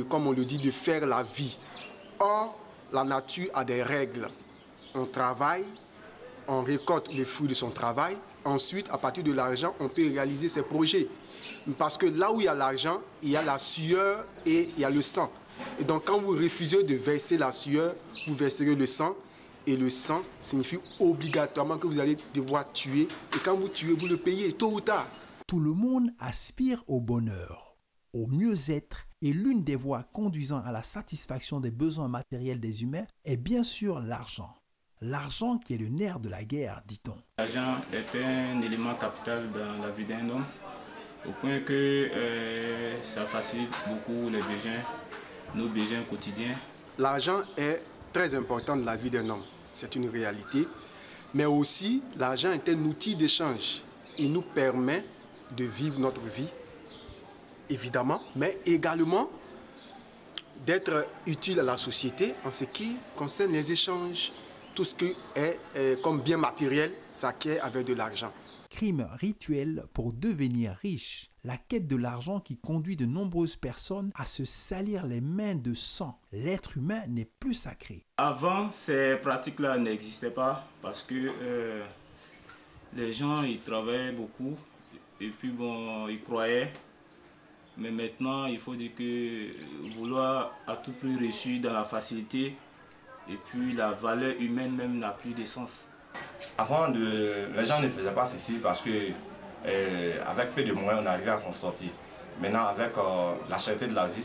comme on le dit, de faire la vie. Or, la nature a des règles. On travaille, on récolte les fruits de son travail. Ensuite, à partir de l'argent, on peut réaliser ses projets. Parce que là où il y a l'argent, il y a la sueur et il y a le sang. Et donc, quand vous refusez de verser la sueur, vous verserez le sang. Et le sang signifie obligatoirement que vous allez devoir tuer. Et quand vous tuez, vous le payez tôt ou tard. Tout le monde aspire au bonheur, au mieux-être, et l'une des voies conduisant à la satisfaction des besoins matériels des humains est bien sûr l'argent. L'argent qui est le nerf de la guerre, dit-on. L'argent est un élément capital dans la vie d'un homme, au point que ça facilite beaucoup les besoins, nos besoins quotidiens. L'argent est très important dans la vie d'un homme, c'est une réalité, mais aussi l'argent est un outil d'échange. Il nous permet de vivre notre vie, évidemment, mais également d'être utile à la société en ce qui concerne les échanges. Tout ce qui est comme bien matériel s'acquiert avec de l'argent. Crime rituel pour devenir riche. La quête de l'argent qui conduit de nombreuses personnes à se salir les mains de sang. L'être humain n'est plus sacré. Avant, ces pratiques-là n'existaient pas parce que les gens, ils travaillaient beaucoup et puis bon, ils croyaient. Mais maintenant, il faut dire que vouloir à tout prix réussir dans la facilité et puis la valeur humaine même n'a plus de sens. Avant, les gens ne faisaient pas ceci parce que avec peu de moyens, on arrivait à s'en sortir. Maintenant, avec la cherté de la vie,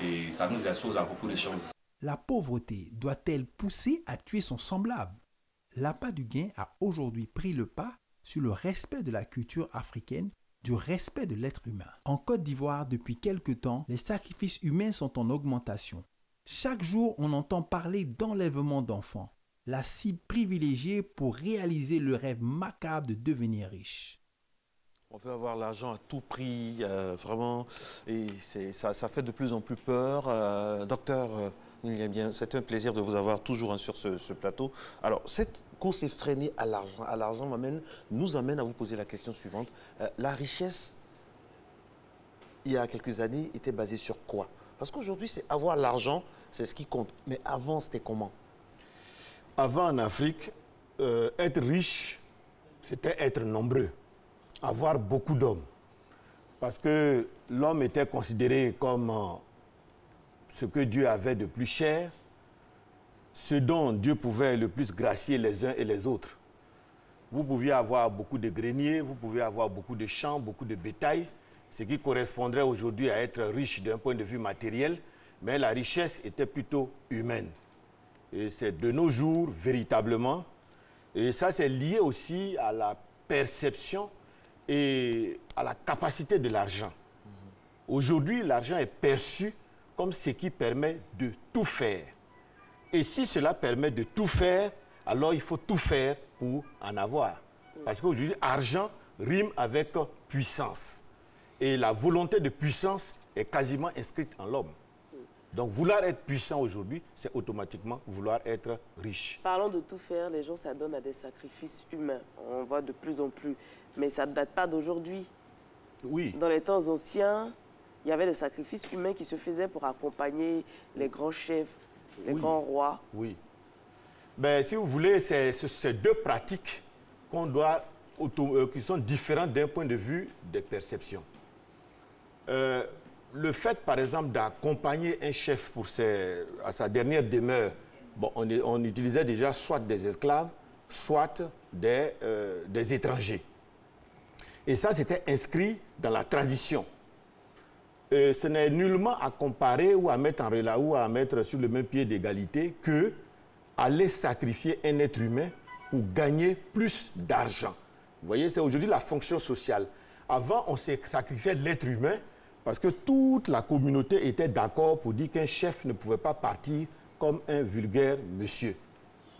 et ça nous expose à beaucoup de choses. La pauvreté doit-elle pousser à tuer son semblable? L'appât du gain a aujourd'hui pris le pas sur le respect de la culture africaine, du respect de l'être humain. En Côte d'Ivoire, depuis quelque temps, les sacrifices humains sont en augmentation. Chaque jour, on entend parler d'enlèvement d'enfants, la cible privilégiée pour réaliser le rêve macabre de devenir riche. On veut avoir l'argent à tout prix, vraiment, et ça fait de plus en plus peur. Docteur Nielbien, c'est un plaisir de vous avoir toujours sur ce plateau. Alors, cette course effrénée à l'argent nous amène à vous poser la question suivante. La richesse, il y a quelques années, était basée sur quoi? Parce qu'aujourd'hui, c'est avoir l'argent, c'est ce qui compte. Mais avant, c'était comment? Avant, en Afrique, être riche, c'était être nombreux, avoir beaucoup d'hommes. Parce que l'homme était considéré comme ce que Dieu avait de plus cher, ce dont Dieu pouvait le plus gracier les uns et les autres. Vous pouviez avoir beaucoup de greniers, vous pouviez avoir beaucoup de champs, beaucoup de bétail, ce qui correspondrait aujourd'hui à être riche d'un point de vue matériel, mais la richesse était plutôt humaine. Et c'est de nos jours, véritablement, et ça c'est lié aussi à la perception et à la capacité de l'argent. Aujourd'hui, l'argent est perçu comme ce qui permet de tout faire. Et si cela permet de tout faire, alors il faut tout faire pour en avoir. Parce qu'aujourd'hui, argent rime avec puissance. Et la volonté de puissance est quasiment inscrite en l'homme. Donc vouloir être puissant aujourd'hui, c'est automatiquement vouloir être riche. Parlant de tout faire, les gens s'adonnent à des sacrifices humains. On voit de plus en plus. Mais ça ne date pas d'aujourd'hui. Oui. Dans les temps anciens, il y avait des sacrifices humains qui se faisaient pour accompagner les grands chefs, les grands rois. Oui. Ben, si vous voulez, c'est ces deux pratiques qu'on doit qui sont différentes d'un point de vue des perceptions. Le fait, par exemple, d'accompagner un chef à sa dernière demeure, bon, on utilisait déjà soit des esclaves, soit des étrangers. Et ça, c'était inscrit dans la tradition. Ce n'est nullement à comparer ou à mettre en relation ou à mettre sur le même pied d'égalité que aller sacrifier un être humain pour gagner plus d'argent. Vous voyez, c'est aujourd'hui la fonction sociale. Avant, on sacrifiait l'être humain parce que toute la communauté était d'accord pour dire qu'un chef ne pouvait pas partir comme un vulgaire monsieur.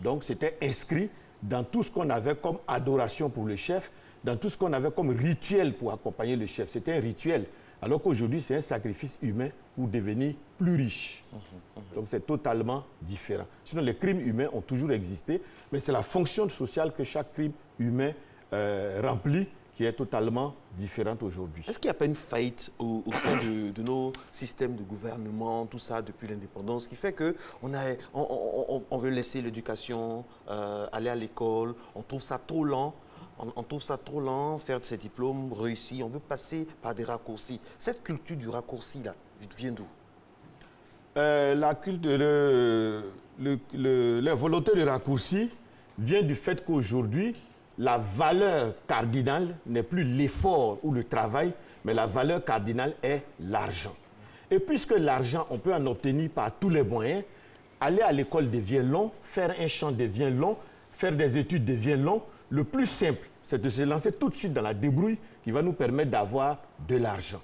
Donc, c'était inscrit dans tout ce qu'on avait comme adoration pour le chef, dans tout ce qu'on avait comme rituel pour accompagner le chef. C'était un rituel. Alors qu'aujourd'hui, c'est un sacrifice humain pour devenir plus riche. Donc, c'est totalement différent. Sinon, les crimes humains ont toujours existé, mais c'est la fonction sociale que chaque crime humain remplit qui est totalement différente aujourd'hui. Est-ce qu'il n'y a pas une faillite au sein de nos systèmes de gouvernement, tout ça, depuis l'indépendance, qui fait qu'on veut laisser l'éducation, aller à l'école, on trouve ça trop lent? On trouve ça trop lent, faire de ces diplômes réussis. On veut passer par des raccourcis. Cette culture du raccourci-là vient d'où? La volonté de raccourci vient du fait qu'aujourd'hui, la valeur cardinale n'est plus l'effort ou le travail, mais la valeur cardinale est l'argent. Et puisque l'argent, on peut en obtenir par tous les moyens, aller à l'école devient long, faire un champ devient long, faire des études devient long. Le plus simple, c'est de se lancer tout de suite dans la débrouille qui va nous permettre d'avoir de l'argent.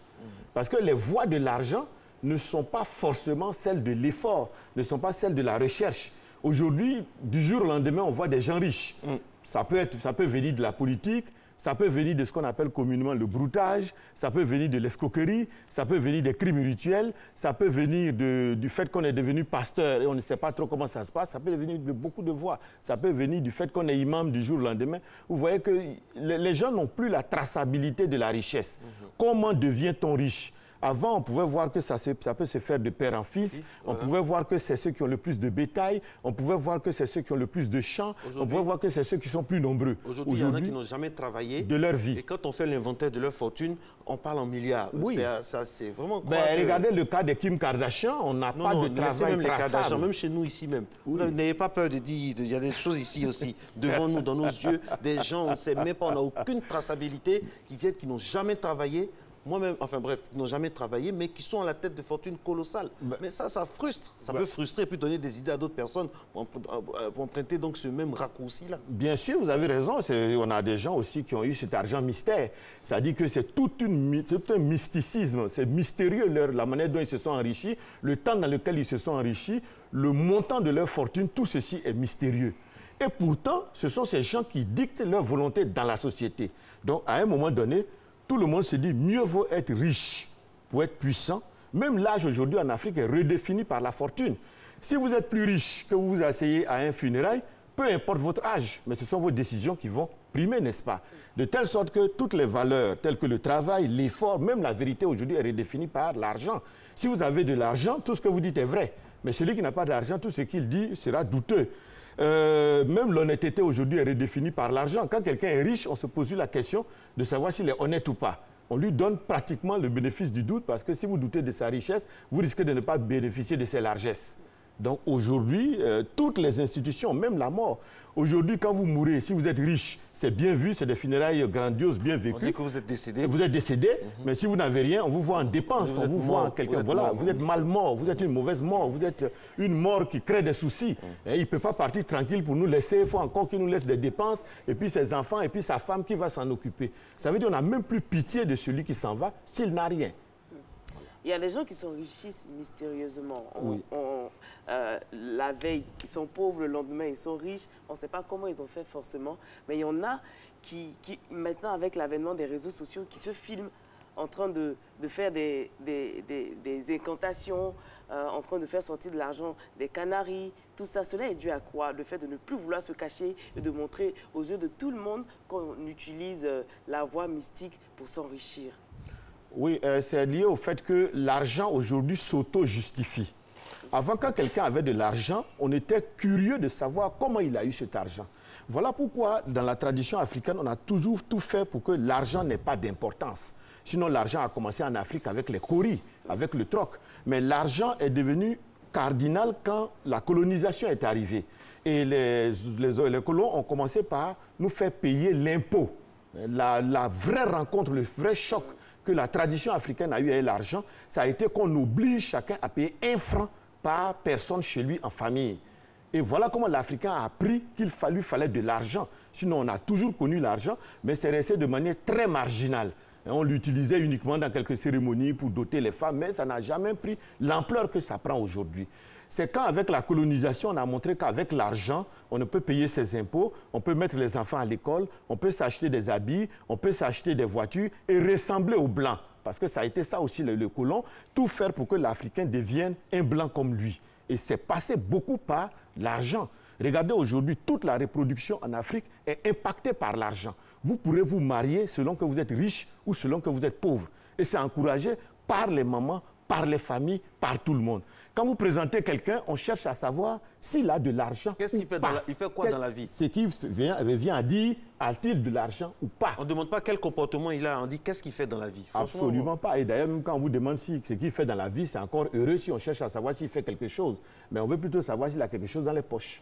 Parce que les voies de l'argent ne sont pas forcément celles de l'effort, ne sont pas celles de la recherche. Aujourd'hui, du jour au lendemain, on voit des gens riches. Ça peut venir de la politique, ça peut venir de ce qu'on appelle communément le broutage, ça peut venir de l'escroquerie, ça peut venir des crimes rituels, ça peut venir du fait qu'on est devenu pasteur et on ne sait pas trop comment ça se passe, ça peut venir de beaucoup de voies, ça peut venir du fait qu'on est imam du jour au lendemain. Vous voyez que les gens n'ont plus la traçabilité de la richesse. Comment devient-on riche? Avant, on pouvait voir que ça peut se faire de père en fils. On pouvait voir que c'est ceux qui ont le plus de bétail. On pouvait voir que c'est ceux qui ont le plus de champs. On pouvait voir que c'est ceux qui sont plus nombreux. Aujourd'hui, il y en a qui n'ont jamais travaillé de leur vie. Et quand on fait l'inventaire de leur fortune, on parle en milliards. Oui. Ça, c'est vraiment... Regardez le cas de Kim Kardashian. On n'a pas de travail traçable. Même chez nous, ici même. Vous n'ayez pas peur de dire... Il y a des choses ici aussi, devant nous, dans nos yeux. Des gens, on ne sait même pas, on n'a aucune traçabilité, qui n'ont jamais travaillé. Moi-même, enfin bref, qui n'ont jamais travaillé, mais qui sont à la tête de fortunes colossales. Mais ça frustre. Ça peut frustrer et puis donner des idées à d'autres personnes pour emprunter donc ce même raccourci-là. Bien sûr, vous avez raison. On a des gens aussi qui ont eu cet argent mystère. C'est-à-dire que c'est tout un mysticisme. C'est mystérieux la manière dont ils se sont enrichis, le temps dans lequel ils se sont enrichis, le montant de leur fortune, tout ceci est mystérieux. Et pourtant, ce sont ces gens qui dictent leur volonté dans la société. Donc, à un moment donné, tout le monde se dit mieux vaut être riche pour être puissant. Même l'âge aujourd'hui en Afrique est redéfini par la fortune. Si vous êtes plus riche que vous vous asseyez à un funérail, peu importe votre âge, mais ce sont vos décisions qui vont primer, n'est-ce pas? De telle sorte que toutes les valeurs, telles que le travail, l'effort, même la vérité aujourd'hui est redéfinie par l'argent. Si vous avez de l'argent, tout ce que vous dites est vrai. Mais celui qui n'a pas d'argent, tout ce qu'il dit sera douteux. Même l'honnêteté aujourd'hui est redéfinie par l'argent. Quand quelqu'un est riche, on se pose la question de savoir s'il est honnête ou pas. On lui donne pratiquement le bénéfice du doute parce que si vous doutez de sa richesse, vous risquez de ne pas bénéficier de ses largesses. Donc aujourd'hui, toutes les institutions, même la mort, aujourd'hui quand vous mourrez, si vous êtes riche, c'est bien vu, c'est des funérailles grandioses, bien vécues. On dit que vous êtes décédé. Vous êtes décédé, mais si vous n'avez rien, on vous voit en dépense, on vous voit en quelqu'un. Voilà, vous êtes mal mort, vous êtes une mauvaise mort, vous êtes une mort qui crée des soucis. Et il ne peut pas partir tranquille pour nous laisser, il faut encore qu'il nous laisse des dépenses, et puis ses enfants, et puis sa femme qui va s'en occuper. Ça veut dire qu'on n'a même plus pitié de celui qui s'en va s'il n'a rien. Il y a des gens qui s'enrichissent mystérieusement. La veille, ils sont pauvres, le lendemain, ils sont riches. On ne sait pas comment ils ont fait forcément. Mais il y en a qui maintenant, avec l'avènement des réseaux sociaux, qui se filment en train de faire des incantations, en train de faire sortir de l'argent des Canaries. Tout ça, cela est dû à quoi? Le fait de ne plus vouloir se cacher et de montrer aux yeux de tout le monde qu'on utilise la voie mystique pour s'enrichir. Oui, c'est lié au fait que l'argent aujourd'hui s'auto-justifie. Avant, quand quelqu'un avait de l'argent, on était curieux de savoir comment il a eu cet argent. Voilà pourquoi, dans la tradition africaine, on a toujours tout fait pour que l'argent n'ait pas d'importance. Sinon, l'argent a commencé en Afrique avec les cauris, avec le troc. Mais l'argent est devenu cardinal quand la colonisation est arrivée. Et les colons ont commencé par nous faire payer l'impôt. La vraie rencontre, le vrai choc que la tradition africaine a eu avec l'argent, ça a été qu'on oblige chacun à payer 1 franc par personne chez lui en famille. Et voilà comment l'Africain a appris qu'il fallait de l'argent. Sinon, on a toujours connu l'argent, mais c'est resté de manière très marginale. Et on l'utilisait uniquement dans quelques cérémonies pour doter les femmes, mais ça n'a jamais pris l'ampleur que ça prend aujourd'hui. C'est quand, avec la colonisation, on a montré qu'avec l'argent, on peut payer ses impôts, on peut mettre les enfants à l'école, on peut s'acheter des habits, on peut s'acheter des voitures et ressembler aux Blancs. Parce que ça a été ça aussi, le colon, tout faire pour que l'Africain devienne un Blanc comme lui. Et c'est passé beaucoup par l'argent. Regardez aujourd'hui, toute la reproduction en Afrique est impactée par l'argent. Vous pourrez vous marier selon que vous êtes riche ou selon que vous êtes pauvre. Et c'est encouragé par les mamans, par les familles, par tout le monde. Quand vous présentez quelqu'un, on cherche à savoir s'il a de l'argent. Qu'est-ce qu'il fait il fait quoi dans la vie? Ce qui revient à dire, a-t-il de l'argent ou pas? On ne demande pas quel comportement il a, on dit qu'est-ce qu'il fait dans la vie. Absolument pas. Et d'ailleurs, même quand on vous demande ce qu'il fait dans la vie, c'est encore heureux si on cherche à savoir s'il fait quelque chose. Mais on veut plutôt savoir s'il a quelque chose dans les poches.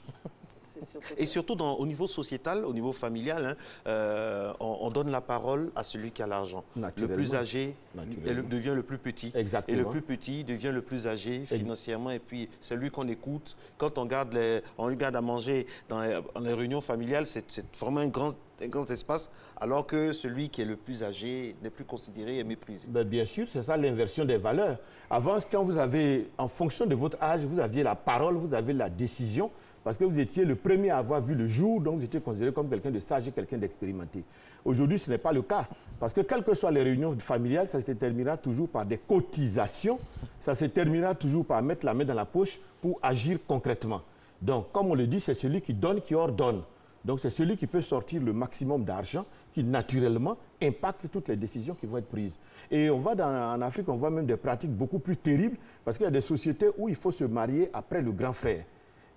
Et surtout au niveau sociétal, au niveau familial, hein, on donne la parole à celui qui a l'argent. Le plus âgé devient le plus petit. Exactement. Et le plus petit devient le plus âgé financièrement. Et puis celui qu'on écoute, quand on regarde à manger dans les réunions familiales, c'est vraiment un grand espace, alors que celui qui est le plus âgé n'est plus considéré et méprisé. Ben, bien sûr, c'est ça l'inversion des valeurs. Avant, quand vous avez, en fonction de votre âge, vous aviez la parole, vous avez la décision, parce que vous étiez le premier à avoir vu le jour, donc vous étiez considéré comme quelqu'un de sage et quelqu'un d'expérimenté. Aujourd'hui, ce n'est pas le cas, parce que quelles que soient les réunions familiales, ça se terminera toujours par des cotisations, ça se terminera toujours par mettre la main dans la poche pour agir concrètement. Donc, comme on le dit, c'est celui qui donne qui ordonne. Donc, c'est celui qui peut sortir le maximum d'argent qui, naturellement, impacte toutes les décisions qui vont être prises. Et en Afrique, on voit même des pratiques beaucoup plus terribles, parce qu'il y a des sociétés où il faut se marier après le grand frère.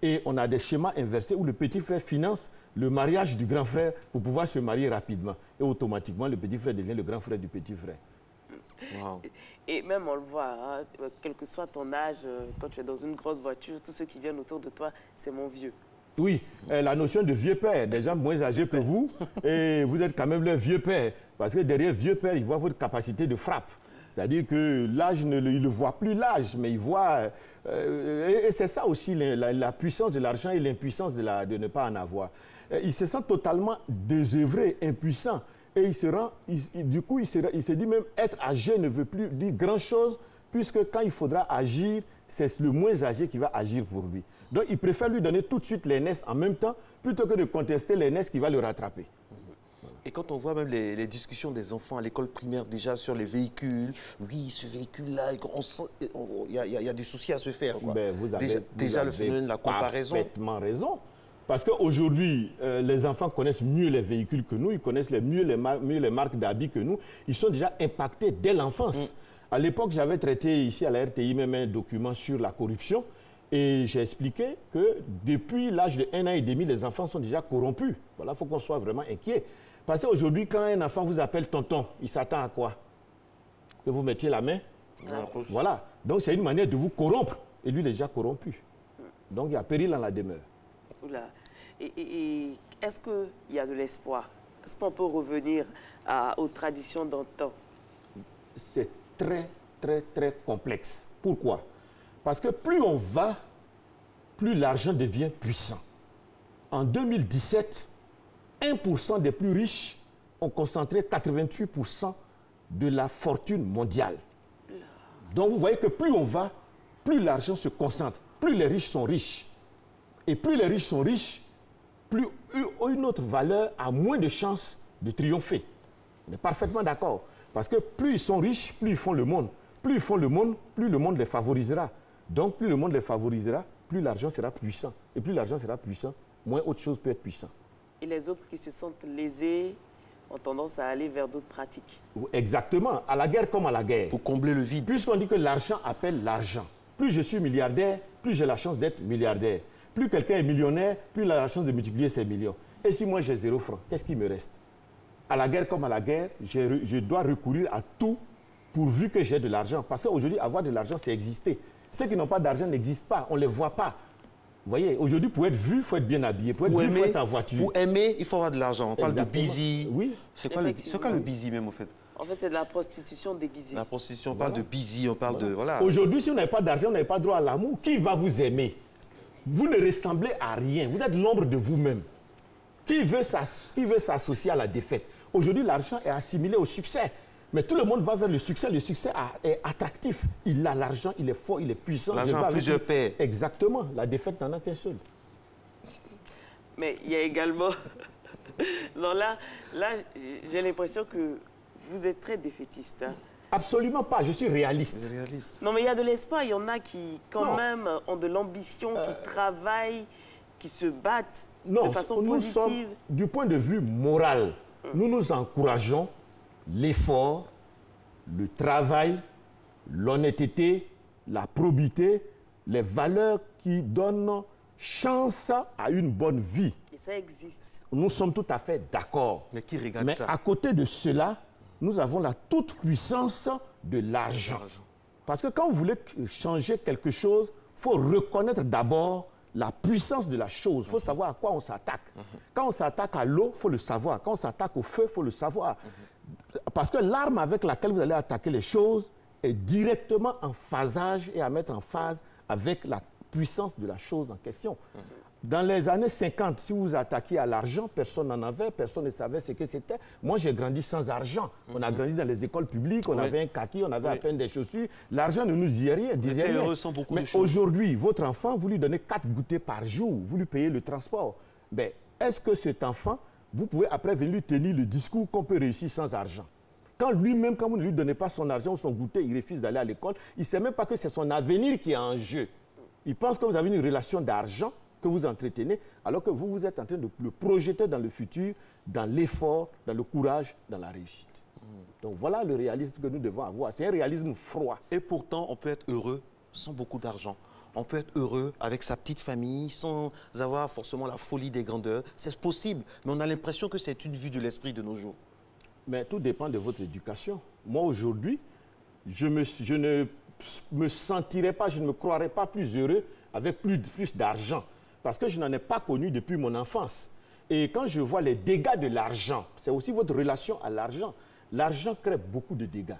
Et on a des schémas inversés où le petit frère finance le mariage du grand frère pour pouvoir se marier rapidement. Et automatiquement, le petit frère devient le grand frère du petit frère. Wow. Et même, on le voit, hein, quel que soit ton âge, quand tu es dans une grosse voiture, tous ceux qui viennent autour de toi, c'est mon vieux. Oui, la notion de vieux père, des gens moins âgés que vous, et vous êtes quand même leur vieux père. Parce que derrière vieux père, il voit votre capacité de frappe. C'est-à-dire que l'âge, il ne voit plus l'âge, mais il voit... et c'est ça aussi la puissance de l'argent et l'impuissance de ne pas en avoir. Il se sent totalement désœuvré, impuissant. Et il se dit même être âgé ne veut plus dire grand-chose, puisque quand il faudra agir, c'est le moins âgé qui va agir pour lui. Donc il préfère lui donner tout de suite l'aînesse en même temps, plutôt que de contester l'aînesse qui va le rattraper. Et quand on voit même les discussions des enfants à l'école primaire déjà sur les véhicules, oui, ce véhicule-là, il y a des soucis à se faire. Quoi. Ben, vous avez déjà le phénomène de la comparaison. Parfaitement raison. Parce qu'aujourd'hui, les enfants connaissent mieux les véhicules que nous, ils connaissent mieux les marques d'habits que nous. Ils sont déjà impactés dès l'enfance. À l'époque, j'avais traité ici à la RTI même un document sur la corruption. Et j'ai expliqué que depuis l'âge de 1 an et demi, les enfants sont déjà corrompus. Voilà, il faut qu'on soit vraiment inquiet. Parce qu'aujourd'hui, quand un enfant vous appelle tonton, il s'attend à quoi? Que vous mettiez la main? Voilà. Donc, c'est une manière de vous corrompre. Et lui, il est déjà corrompu. Donc, il y a péril dans la demeure. Oula. Et est-ce qu'il y a de l'espoir? Est-ce qu'on peut revenir aux traditions d'antan? C'est très, très, très complexe. Pourquoi? Parce que plus on va, plus l'argent devient puissant. En 2017, 1% des plus riches ont concentré 88% de la fortune mondiale. Donc vous voyez que plus on va, plus l'argent se concentre, plus les riches sont riches. Et plus les riches sont riches, plus une autre valeur a moins de chances de triompher. On est parfaitement d'accord. Parce que plus ils sont riches, plus ils font le monde. Plus ils font le monde, plus le monde les favorisera. Donc, plus le monde les favorisera, plus l'argent sera puissant. Et plus l'argent sera puissant, moins autre chose peut être puissant. Et les autres qui se sentent lésés ont tendance à aller vers d'autres pratiques. Exactement, à la guerre comme à la guerre. Pour combler le vide. Puisqu'on dit que l'argent appelle l'argent. Plus je suis milliardaire, plus j'ai la chance d'être milliardaire. Plus quelqu'un est millionnaire, plus il a la chance de multiplier ses millions. Et si moi j'ai 0 franc, qu'est-ce qui me reste? À la guerre comme à la guerre, je dois recourir à tout pourvu que j'ai de l'argent. Parce qu'aujourd'hui, avoir de l'argent, c'est exister. Ceux qui n'ont pas d'argent n'existent pas, on ne les voit pas. Vous voyez, aujourd'hui, pour être vu, il faut être bien habillé. Pour être vu, il faut être en voiture. Pour aimer, il faut avoir de l'argent. On parle de busy. Oui. C'est quoi le busy même, au fait? En fait, c'est de la prostitution déguisée. La prostitution, on parle de busy, on parle de... Voilà. Aujourd'hui, si vous n'avez pas d'argent, vous n'avez pas droit à l'amour. Qui va vous aimer? Vous ne ressemblez à rien. Vous êtes l'ombre de vous-même. Qui veut s'associer à la défaite? Aujourd'hui, l'argent est assimilé au succès. Mais tout le monde va vers le succès. Le succès est attractif. Il a l'argent, il est fort, il est puissant. L'argent a plusieurs pères. Exactement. La défaite n'en a qu'un seul. Mais il y a également... non, là j'ai l'impression que vous êtes très défaitiste. Hein. Absolument pas. Je suis réaliste. Non, mais il y a de l'espoir. Il y en a qui, quand même, ont de l'ambition, qui travaillent, qui se battent de façon positive. Nous sommes, du point de vue moral, nous nous encourageons l'effort, le travail, l'honnêteté, la probité, les valeurs qui donnent chance à une bonne vie. Et ça existe. Nous sommes tout à fait d'accord. Mais qui regarde ça? Mais à côté de cela, nous avons la toute-puissance de l'argent. Parce que quand vous voulez changer quelque chose, il faut reconnaître d'abord la puissance de la chose. Il faut savoir à quoi on s'attaque. Quand on s'attaque à l'eau, il faut le savoir. Quand on s'attaque au feu, il faut le savoir. Parce que l'arme avec laquelle vous allez attaquer les choses est directement en phasage et à mettre en phase avec la puissance de la chose en question. Dans les années 50, si vous attaquiez à l'argent, personne n'en avait, personne ne savait ce que c'était. Moi, j'ai grandi sans argent. On a grandi dans les écoles publiques, on avait un kaki, on avait à peine des chaussures. L'argent ne nous disait rien. Mais aujourd'hui, votre enfant, vous lui donnez 4 goûters par jour, vous lui payez le transport. Ben, est-ce que cet enfant, vous pouvez après venir lui tenir le discours qu'on peut réussir sans argent? Quand lui-même, quand vous ne lui donnez pas son argent ou son goûter, il refuse d'aller à l'école, il ne sait même pas que c'est son avenir qui est en jeu. Il pense que vous avez une relation d'argent que vous entretenez, alors que vous êtes en train de le projeter dans le futur, dans l'effort, dans le courage, dans la réussite. Donc voilà le réalisme que nous devons avoir. C'est un réalisme froid. Et pourtant, on peut être heureux sans beaucoup d'argent. On peut être heureux avec sa petite famille, sans avoir forcément la folie des grandeurs. C'est possible, mais on a l'impression que c'est une vue de l'esprit de nos jours. Mais tout dépend de votre éducation. Moi, aujourd'hui, je ne me sentirais pas, je ne me croirais pas plus heureux avec plus d'argent. Parce que je n'en ai pas connu depuis mon enfance. Et quand je vois les dégâts de l'argent, c'est aussi votre relation à l'argent. L'argent crée beaucoup de dégâts.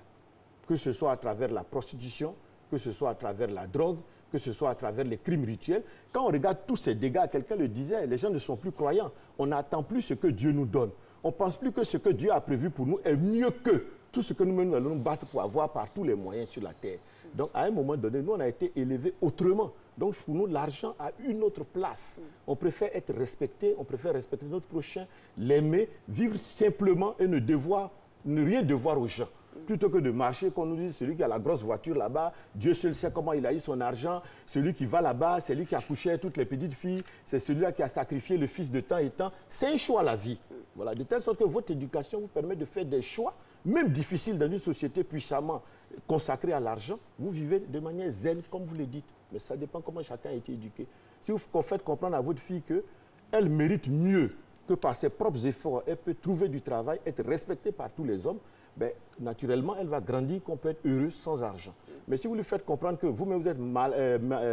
Que ce soit à travers la prostitution, que ce soit à travers la drogue, que ce soit à travers les crimes rituels. Quand on regarde tous ces dégâts, quelqu'un le disait, les gens ne sont plus croyants. On n'attend plus ce que Dieu nous donne. On ne pense plus que ce que Dieu a prévu pour nous est mieux que tout ce que nous allons nous battre pour avoir par tous les moyens sur la terre. Donc, à un moment donné, nous, on a été élevés autrement. Donc, pour nous, l'argent a une autre place. On préfère être respecté, on préfère respecter notre prochain, l'aimer, vivre simplement et ne rien devoir aux gens. Plutôt que de marcher, qu'on nous dise, celui qui a la grosse voiture là-bas, Dieu seul sait comment il a eu son argent. Celui qui va là-bas, c'est lui qui a couché toutes les petites filles. C'est celui-là qui a sacrifié le fils de temps et temps. C'est un choix, la vie. Voilà, de telle sorte que votre éducation vous permet de faire des choix, même difficiles dans une société puissamment consacrée à l'argent. Vous vivez de manière zen, comme vous le dites. Mais ça dépend comment chacun a été éduqué. Si vous faites comprendre à votre fille qu'elle mérite mieux que par ses propres efforts, elle peut trouver du travail, être respectée par tous les hommes, ben, naturellement, elle va grandir qu'on peut être heureuse sans argent. Mais si vous lui faites comprendre que vous-même vous êtes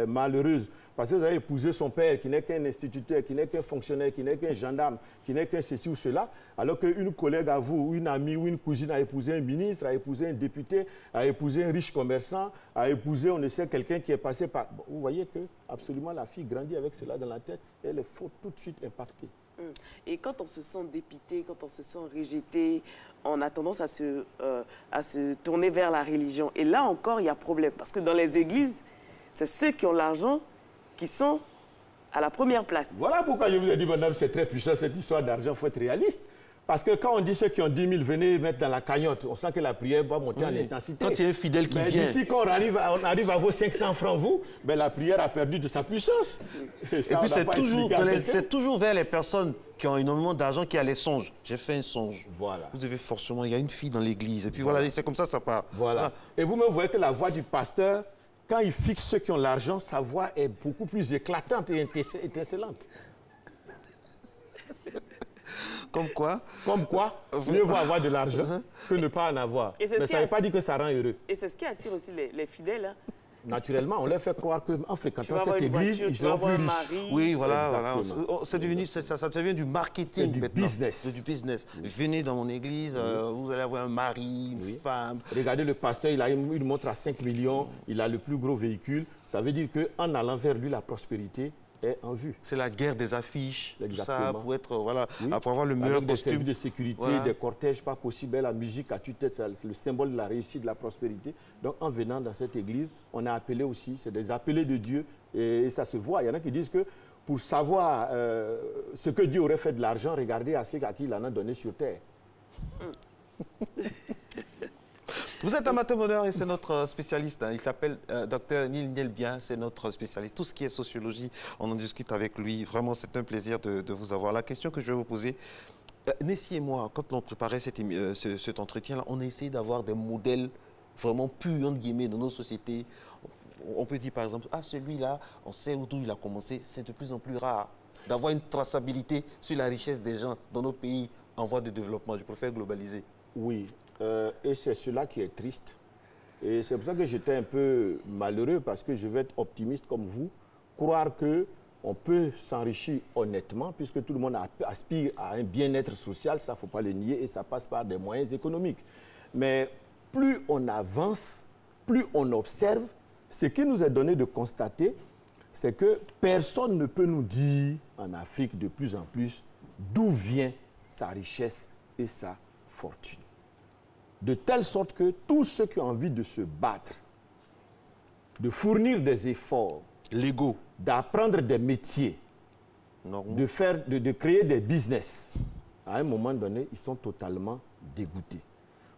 malheureuse parce que vous avez épousé son père qui n'est qu'un instituteur, qui n'est qu'un fonctionnaire, qui n'est qu'un gendarme, qui n'est qu'un ceci ou cela, alors qu'une collègue à vous, ou une amie ou une cousine a épousé un ministre, a épousé un député, a épousé un riche commerçant, a épousé, on ne sait, quelqu'un qui est passé par... Bon, vous voyez que absolument la fille grandit avec cela dans la tête et elle est tout de suite impactée. Et quand on se sent dépité, quand on se sent rejeté, on a tendance à se tourner vers la religion. Et là encore, il y a problème. Parce que dans les églises, c'est ceux qui ont l'argent qui sont à la première place. Voilà pourquoi je vous ai dit, madame, c'est très puissant cette histoire d'argent. Il faut être réaliste. Parce que quand on dit ceux qui ont 10 000, venez mettre dans la cagnotte, on sent que la prière va monter en intensité. Quand il y a un fidèle qui vient. D'ici quand on arrive à vos 500 francs, vous, ben, la prière a perdu de sa puissance. Et puis c'est toujours vers les personnes qui ont énormément d'argent qui a les songes. J'ai fait un songe. Voilà. Vous devez forcément, il y a une fille dans l'église. Et puis voilà, c'est comme ça part. Voilà. Et vous-même, vous voyez que la voix du pasteur, quand il fixe ceux qui ont l'argent, sa voix est beaucoup plus éclatante et étincelante. Comme quoi, mieux vaut avoir de l'argent que ne pas en avoir. Mais ça ne veut pas dire que ça rend heureux. Et c'est ce qui attire aussi les fidèles. Hein. Naturellement, on leur fait croire qu'en fréquentant cette église, ils seront plus riches. Oui, voilà. C'est devenu, ça devient du marketing du business. C'est du business. Venez dans mon église, vous allez avoir un mari, une femme. Regardez le pasteur, il a une montre à 5 millions, il a le plus gros véhicule. Ça veut dire qu'en allant vers lui, la prospérité est en vue. C'est la guerre des affiches, exactement. Tout ça, pour être, pour avoir le meilleur costume. Des de sécurité, des cortèges pas possibles, la musique à tue-tête, c'est le symbole de la réussite, de la prospérité. Donc en venant dans cette église, on a appelé aussi, c'est des appelés de Dieu, et ça se voit. Il y en a qui disent que pour savoir ce que Dieu aurait fait de l'argent, regardez à ceux à qui il en a donné sur terre. Vous êtes un maths-bonheur et c'est notre spécialiste. Il s'appelle Dr Neil Nielbien, c'est notre spécialiste. Tout ce qui est sociologie, on en discute avec lui. Vraiment, c'est un plaisir de vous avoir. La question que je vais vous poser, Nessie et moi, quand on préparait cet entretien-là, on a essayé d'avoir des modèles vraiment purs, entre guillemets, dans nos sociétés. On peut dire par exemple, celui-là, on sait d'où il a commencé, c'est de plus en plus rare d'avoir une traçabilité sur la richesse des gens dans nos pays en voie de développement. Je préfère globaliser. Oui. Et c'est cela qui est triste. Et c'est pour ça que j'étais un peu malheureux, parce que je vais être optimiste comme vous, croire qu'on peut s'enrichir honnêtement, puisque tout le monde aspire à un bien-être social, ça, il ne faut pas le nier, et ça passe par des moyens économiques. Mais plus on avance, plus on observe, ce qui nous est donné de constater, c'est que personne ne peut nous dire, en Afrique de plus en plus, d'où vient sa richesse et sa fortune. De telle sorte que tous ceux qui ont envie de se battre, de fournir des efforts légaux, d'apprendre des métiers, de créer des business, à un moment donné, ils sont totalement dégoûtés.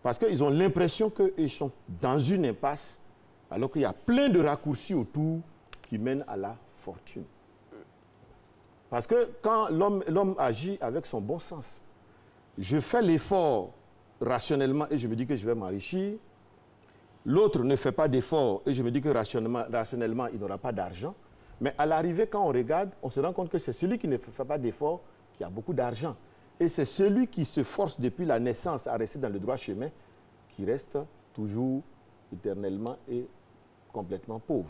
Parce qu'ils ont l'impression qu'ils sont dans une impasse, alors qu'il y a plein de raccourcis autour qui mènent à la fortune. Parce que quand l'homme agit avec son bon sens, je fais l'effort rationnellement et je me dis que je vais m'enrichir. L'autre ne fait pas d'effort et je me dis que rationnellement, il n'aura pas d'argent. Mais à l'arrivée, quand on regarde, on se rend compte que c'est celui qui ne fait pas d'effort qui a beaucoup d'argent. Et c'est celui qui se force depuis la naissance à rester dans le droit chemin qui reste toujours éternellement et complètement pauvre.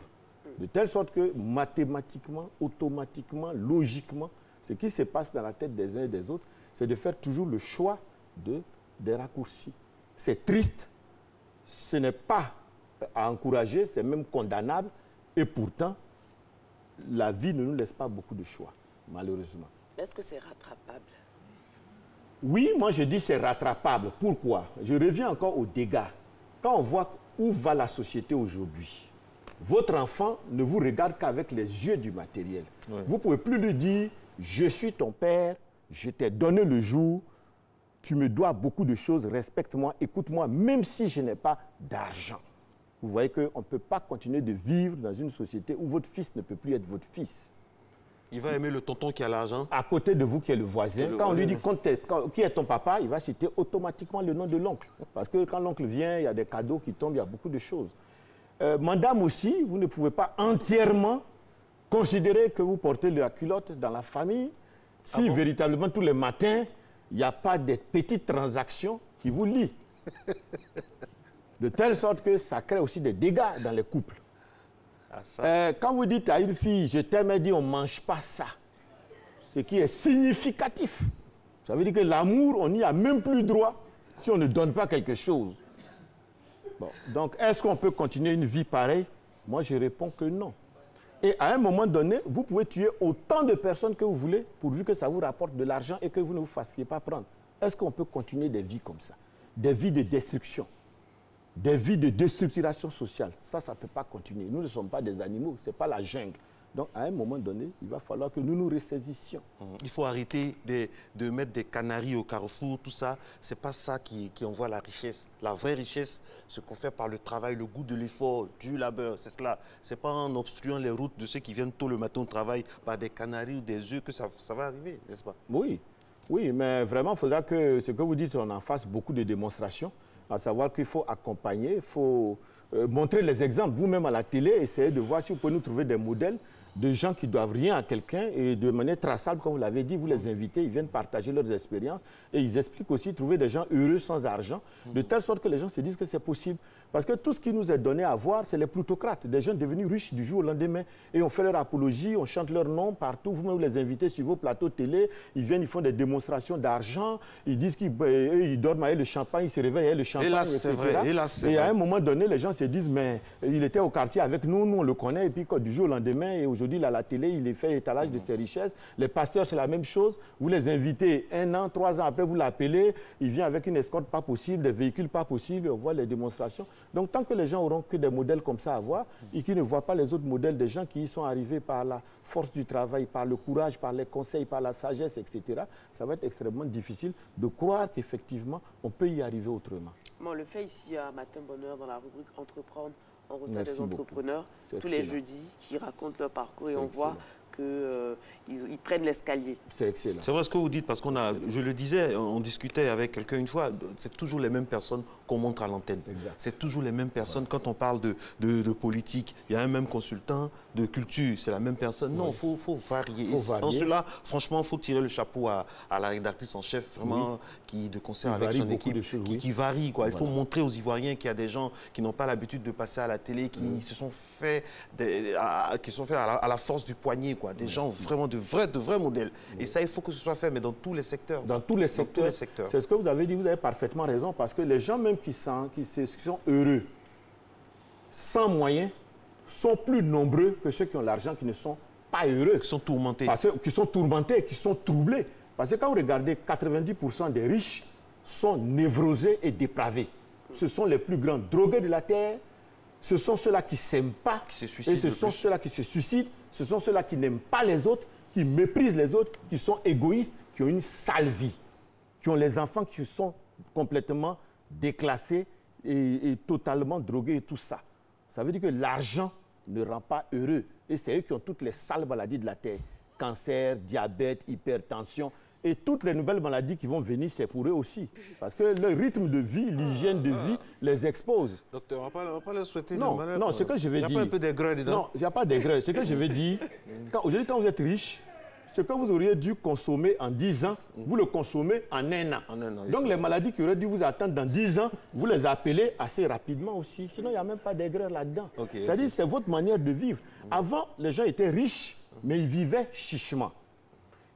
De telle sorte que mathématiquement, automatiquement, logiquement, ce qui se passe dans la tête des uns et des autres, c'est de faire toujours le choix des raccourcis. C'est triste, ce n'est pas à encourager, c'est même condamnable, et pourtant, la vie ne nous laisse pas beaucoup de choix, malheureusement. Est-ce que c'est rattrapable? Oui, moi je dis c'est rattrapable. Pourquoi? Je reviens encore aux dégâts. Quand on voit où va la société aujourd'hui, votre enfant ne vous regarde qu'avec les yeux du matériel. Oui. Vous ne pouvez plus lui dire « Je suis ton père, je t'ai donné le jour, tu me dois beaucoup de choses, respecte-moi, écoute-moi, même si je n'ai pas d'argent. » Vous voyez qu'on ne peut pas continuer de vivre dans une société où votre fils ne peut plus être votre fils. Il va aimer le tonton qui a l'argent. À côté de vous qui est le voisin. Quand on lui dit qui est ton papa, il va citer automatiquement le nom de l'oncle. Parce que quand l'oncle vient, il y a des cadeaux qui tombent, il y a beaucoup de choses. Madame aussi, vous ne pouvez pas entièrement considérer que vous portez la culotte dans la famille si véritablement tous les matins, il n'y a pas des petites transactions qui vous lient. De telle sorte que ça crée aussi des dégâts dans les couples. Quand vous dites à une fille, je t'aime, elle dit, on ne mange pas ça. Ce qui est significatif. Ça veut dire que l'amour, on n'y a même plus droit si on ne donne pas quelque chose. Bon, donc, est-ce qu'on peut continuer une vie pareille? Moi, je réponds que non. Et à un moment donné, vous pouvez tuer autant de personnes que vous voulez, pourvu que ça vous rapporte de l'argent et que vous ne vous fassiez pas prendre. Est-ce qu'on peut continuer des vies comme ça? Des vies de destruction, des vies de déstructuration sociale. Ça ne peut pas continuer. Nous ne sommes pas des animaux, ce n'est pas la jungle. Donc, à un moment donné, il va falloir que nous nous ressaisissions. Il faut arrêter de mettre des canaries au carrefour, tout ça. Ce n'est pas ça qui envoie la richesse. La vraie richesse, ce qu'on fait par le travail, le goût de l'effort, du labeur, c'est cela. Ce n'est pas en obstruant les routes de ceux qui viennent tôt le matin au travail par des canaries ou des œufs que ça va arriver, n'est-ce pas? Oui, oui, mais vraiment, il faudra que ce que vous dites, on en fasse beaucoup de démonstrations, à savoir qu'il faut accompagner, il faut montrer les exemples. Vous-même à la télé, essayez de voir si vous pouvez nous trouver des modèles de gens qui doivent rien à quelqu'un et de manière traçable, comme vous l'avez dit, vous les invitez, ils viennent partager leurs expériences et ils expliquent aussi trouver des gens heureux sans argent, de telle sorte que les gens se disent que c'est possible. Parce que tout ce qui nous est donné à voir, c'est les plutocrates, des gens devenus riches du jour au lendemain. Et on fait leur apologie, on chante leur nom partout. Vous-même, vous les invitez sur vos plateaux télé. Ils viennent, ils font des démonstrations d'argent. Ils disent qu'ils dorment avec le champagne, ils se réveillent avec le champagne, et là, etc. c'est vrai. Et à un moment donné, les gens se disent, mais il était au quartier avec nous, nous on le connaît. Et puis du jour au lendemain, et aujourd'hui, il est à la télé, il fait étalage de ses richesses. Les pasteurs, c'est la même chose. Vous les invitez 1 an, 3 ans après, vous l'appelez. Il vient avec une escorte pas possible, des véhicules pas possibles. On voit les démonstrations. Donc, tant que les gens auront que des modèles comme ça à voir et qui ne voient pas les autres modèles des gens qui y sont arrivés par la force du travail, par le courage, par les conseils, par la sagesse, etc., ça va être extrêmement difficile de croire qu'effectivement, on peut y arriver autrement. Bon, on le fait ici à Matin Bonheur dans la rubrique Entreprendre. On reçoit des entrepreneurs tous les jeudis qui racontent leur parcours et on voit qu'ils prennent l'escalier. C'est excellent. C'est vrai ce que vous dites, parce je le disais, on discutait avec quelqu'un une fois, c'est toujours les mêmes personnes qu'on montre à l'antenne. C'est toujours les mêmes personnes. Quand on parle de politique, il y a un même consultant, de culture, c'est la même personne. Non, il faut varier. En cela, franchement, il faut tirer le chapeau à la rédactrice en chef, vraiment, qui, de concert avec son équipe, qui varie. Quoi. Il faut montrer aux Ivoiriens qu'il y a des gens qui n'ont pas l'habitude de passer à la télé, qui se sont faits à la force du poignet. Quoi. Des gens vraiment de vrais modèles. Et ça, il faut que ce soit fait, mais dans tous les secteurs. Dans tous les secteurs. C'est ce que vous avez dit, vous avez parfaitement raison, parce que les gens même qui sont heureux, sans moyens, sont plus nombreux que ceux qui ont l'argent, qui ne sont pas heureux. Qui sont tourmentés. Qui sont tourmentés, qui sont troublés. Parce que quand vous regardez, 90% des riches sont névrosés et dépravés. Ce sont les plus grands drogués de la terre. Ce sont ceux-là qui ne s'aiment pas. Et ce sont ceux-là qui se suicident. Ce sont ceux-là qui n'aiment pas les autres, qui méprisent les autres, qui sont égoïstes, qui ont une sale vie. Qui ont les enfants qui sont complètement déclassés et totalement drogués et tout ça. Ça veut dire que l'argent ne rend pas heureux. Et c'est eux qui ont toutes les sales maladies de la terre. Cancer, diabète, hypertension. Et toutes les nouvelles maladies qui vont venir, c'est pour eux aussi. Parce que le rythme de vie, l'hygiène de vie les expose. Docteur, on ne va pas leur souhaiter non, le malheur. Non, ce que je veux dire... Il n'y a pas un peu d'aigreur dedans? Non, il n'y a pas d'aigreur. Ce que je veux dire, aujourd'hui, quand vous êtes riche, ce que vous auriez dû consommer en 10 ans, vous le consommez en 1 an. Donc les maladies qui auraient dû vous attendre dans 10 ans, vous les appelez assez rapidement aussi. Sinon, il n'y a même pas d'aigreur là-dedans. C'est-à-dire c'est votre manière de vivre. Avant, les gens étaient riches, mais ils vivaient chichement.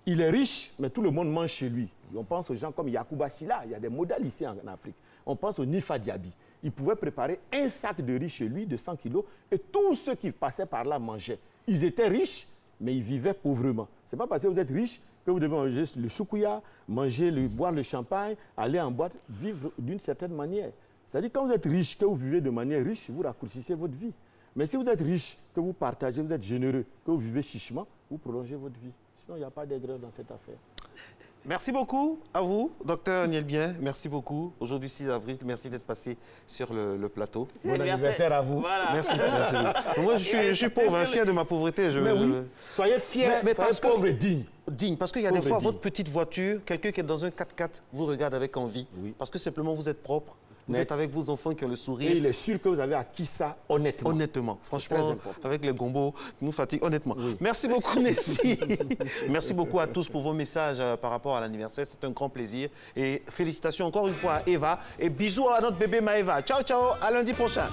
Il est riche, mais tout le monde mange chez lui. On pense aux gens comme Yacouba Silla, il y a des modèles ici en Afrique. On pense au Nifa Diaby. Il pouvait préparer un sac de riz chez lui de 100 kilos et tous ceux qui passaient par là mangeaient. Ils étaient riches, mais ils vivaient pauvrement. Ce n'est pas parce que vous êtes riche que vous devez manger le choukouya, boire le champagne, aller en boîte, vivre d'une certaine manière. C'est-à-dire quand vous êtes riche, que vous vivez de manière riche, vous raccourcissez votre vie. Mais si vous êtes riche, que vous partagez, vous êtes généreux, que vous vivez chichement, vous prolongez votre vie. Sinon, il n'y a pas d'aigreur dans cette affaire. Merci beaucoup à vous, docteur Nielbien. Merci beaucoup. Aujourd'hui, 6 avril, merci d'être passé sur le plateau. Bon anniversaire à vous. Voilà. Merci. Moi, je suis pauvre, fier de ma pauvreté. Mais oui, soyez fiers, soyez pauvre et digne. Digne, parce qu'il y a des fois, votre petite voiture, quelqu'un qui est dans un 4x4 vous regarde avec envie. Oui. Parce que simplement, vous êtes propre. Vous êtes avec vos enfants qui ont le sourire. Et il est sûr que vous avez acquis ça honnêtement. Honnêtement. Franchement, avec les gombos, nous fatigue honnêtement. Oui. Merci beaucoup, Nessie. Merci beaucoup à tous pour vos messages par rapport à l'anniversaire. C'est un grand plaisir. Et félicitations encore une fois à Eva. Et bisous à notre bébé Maëva. Ciao, ciao. À lundi prochain.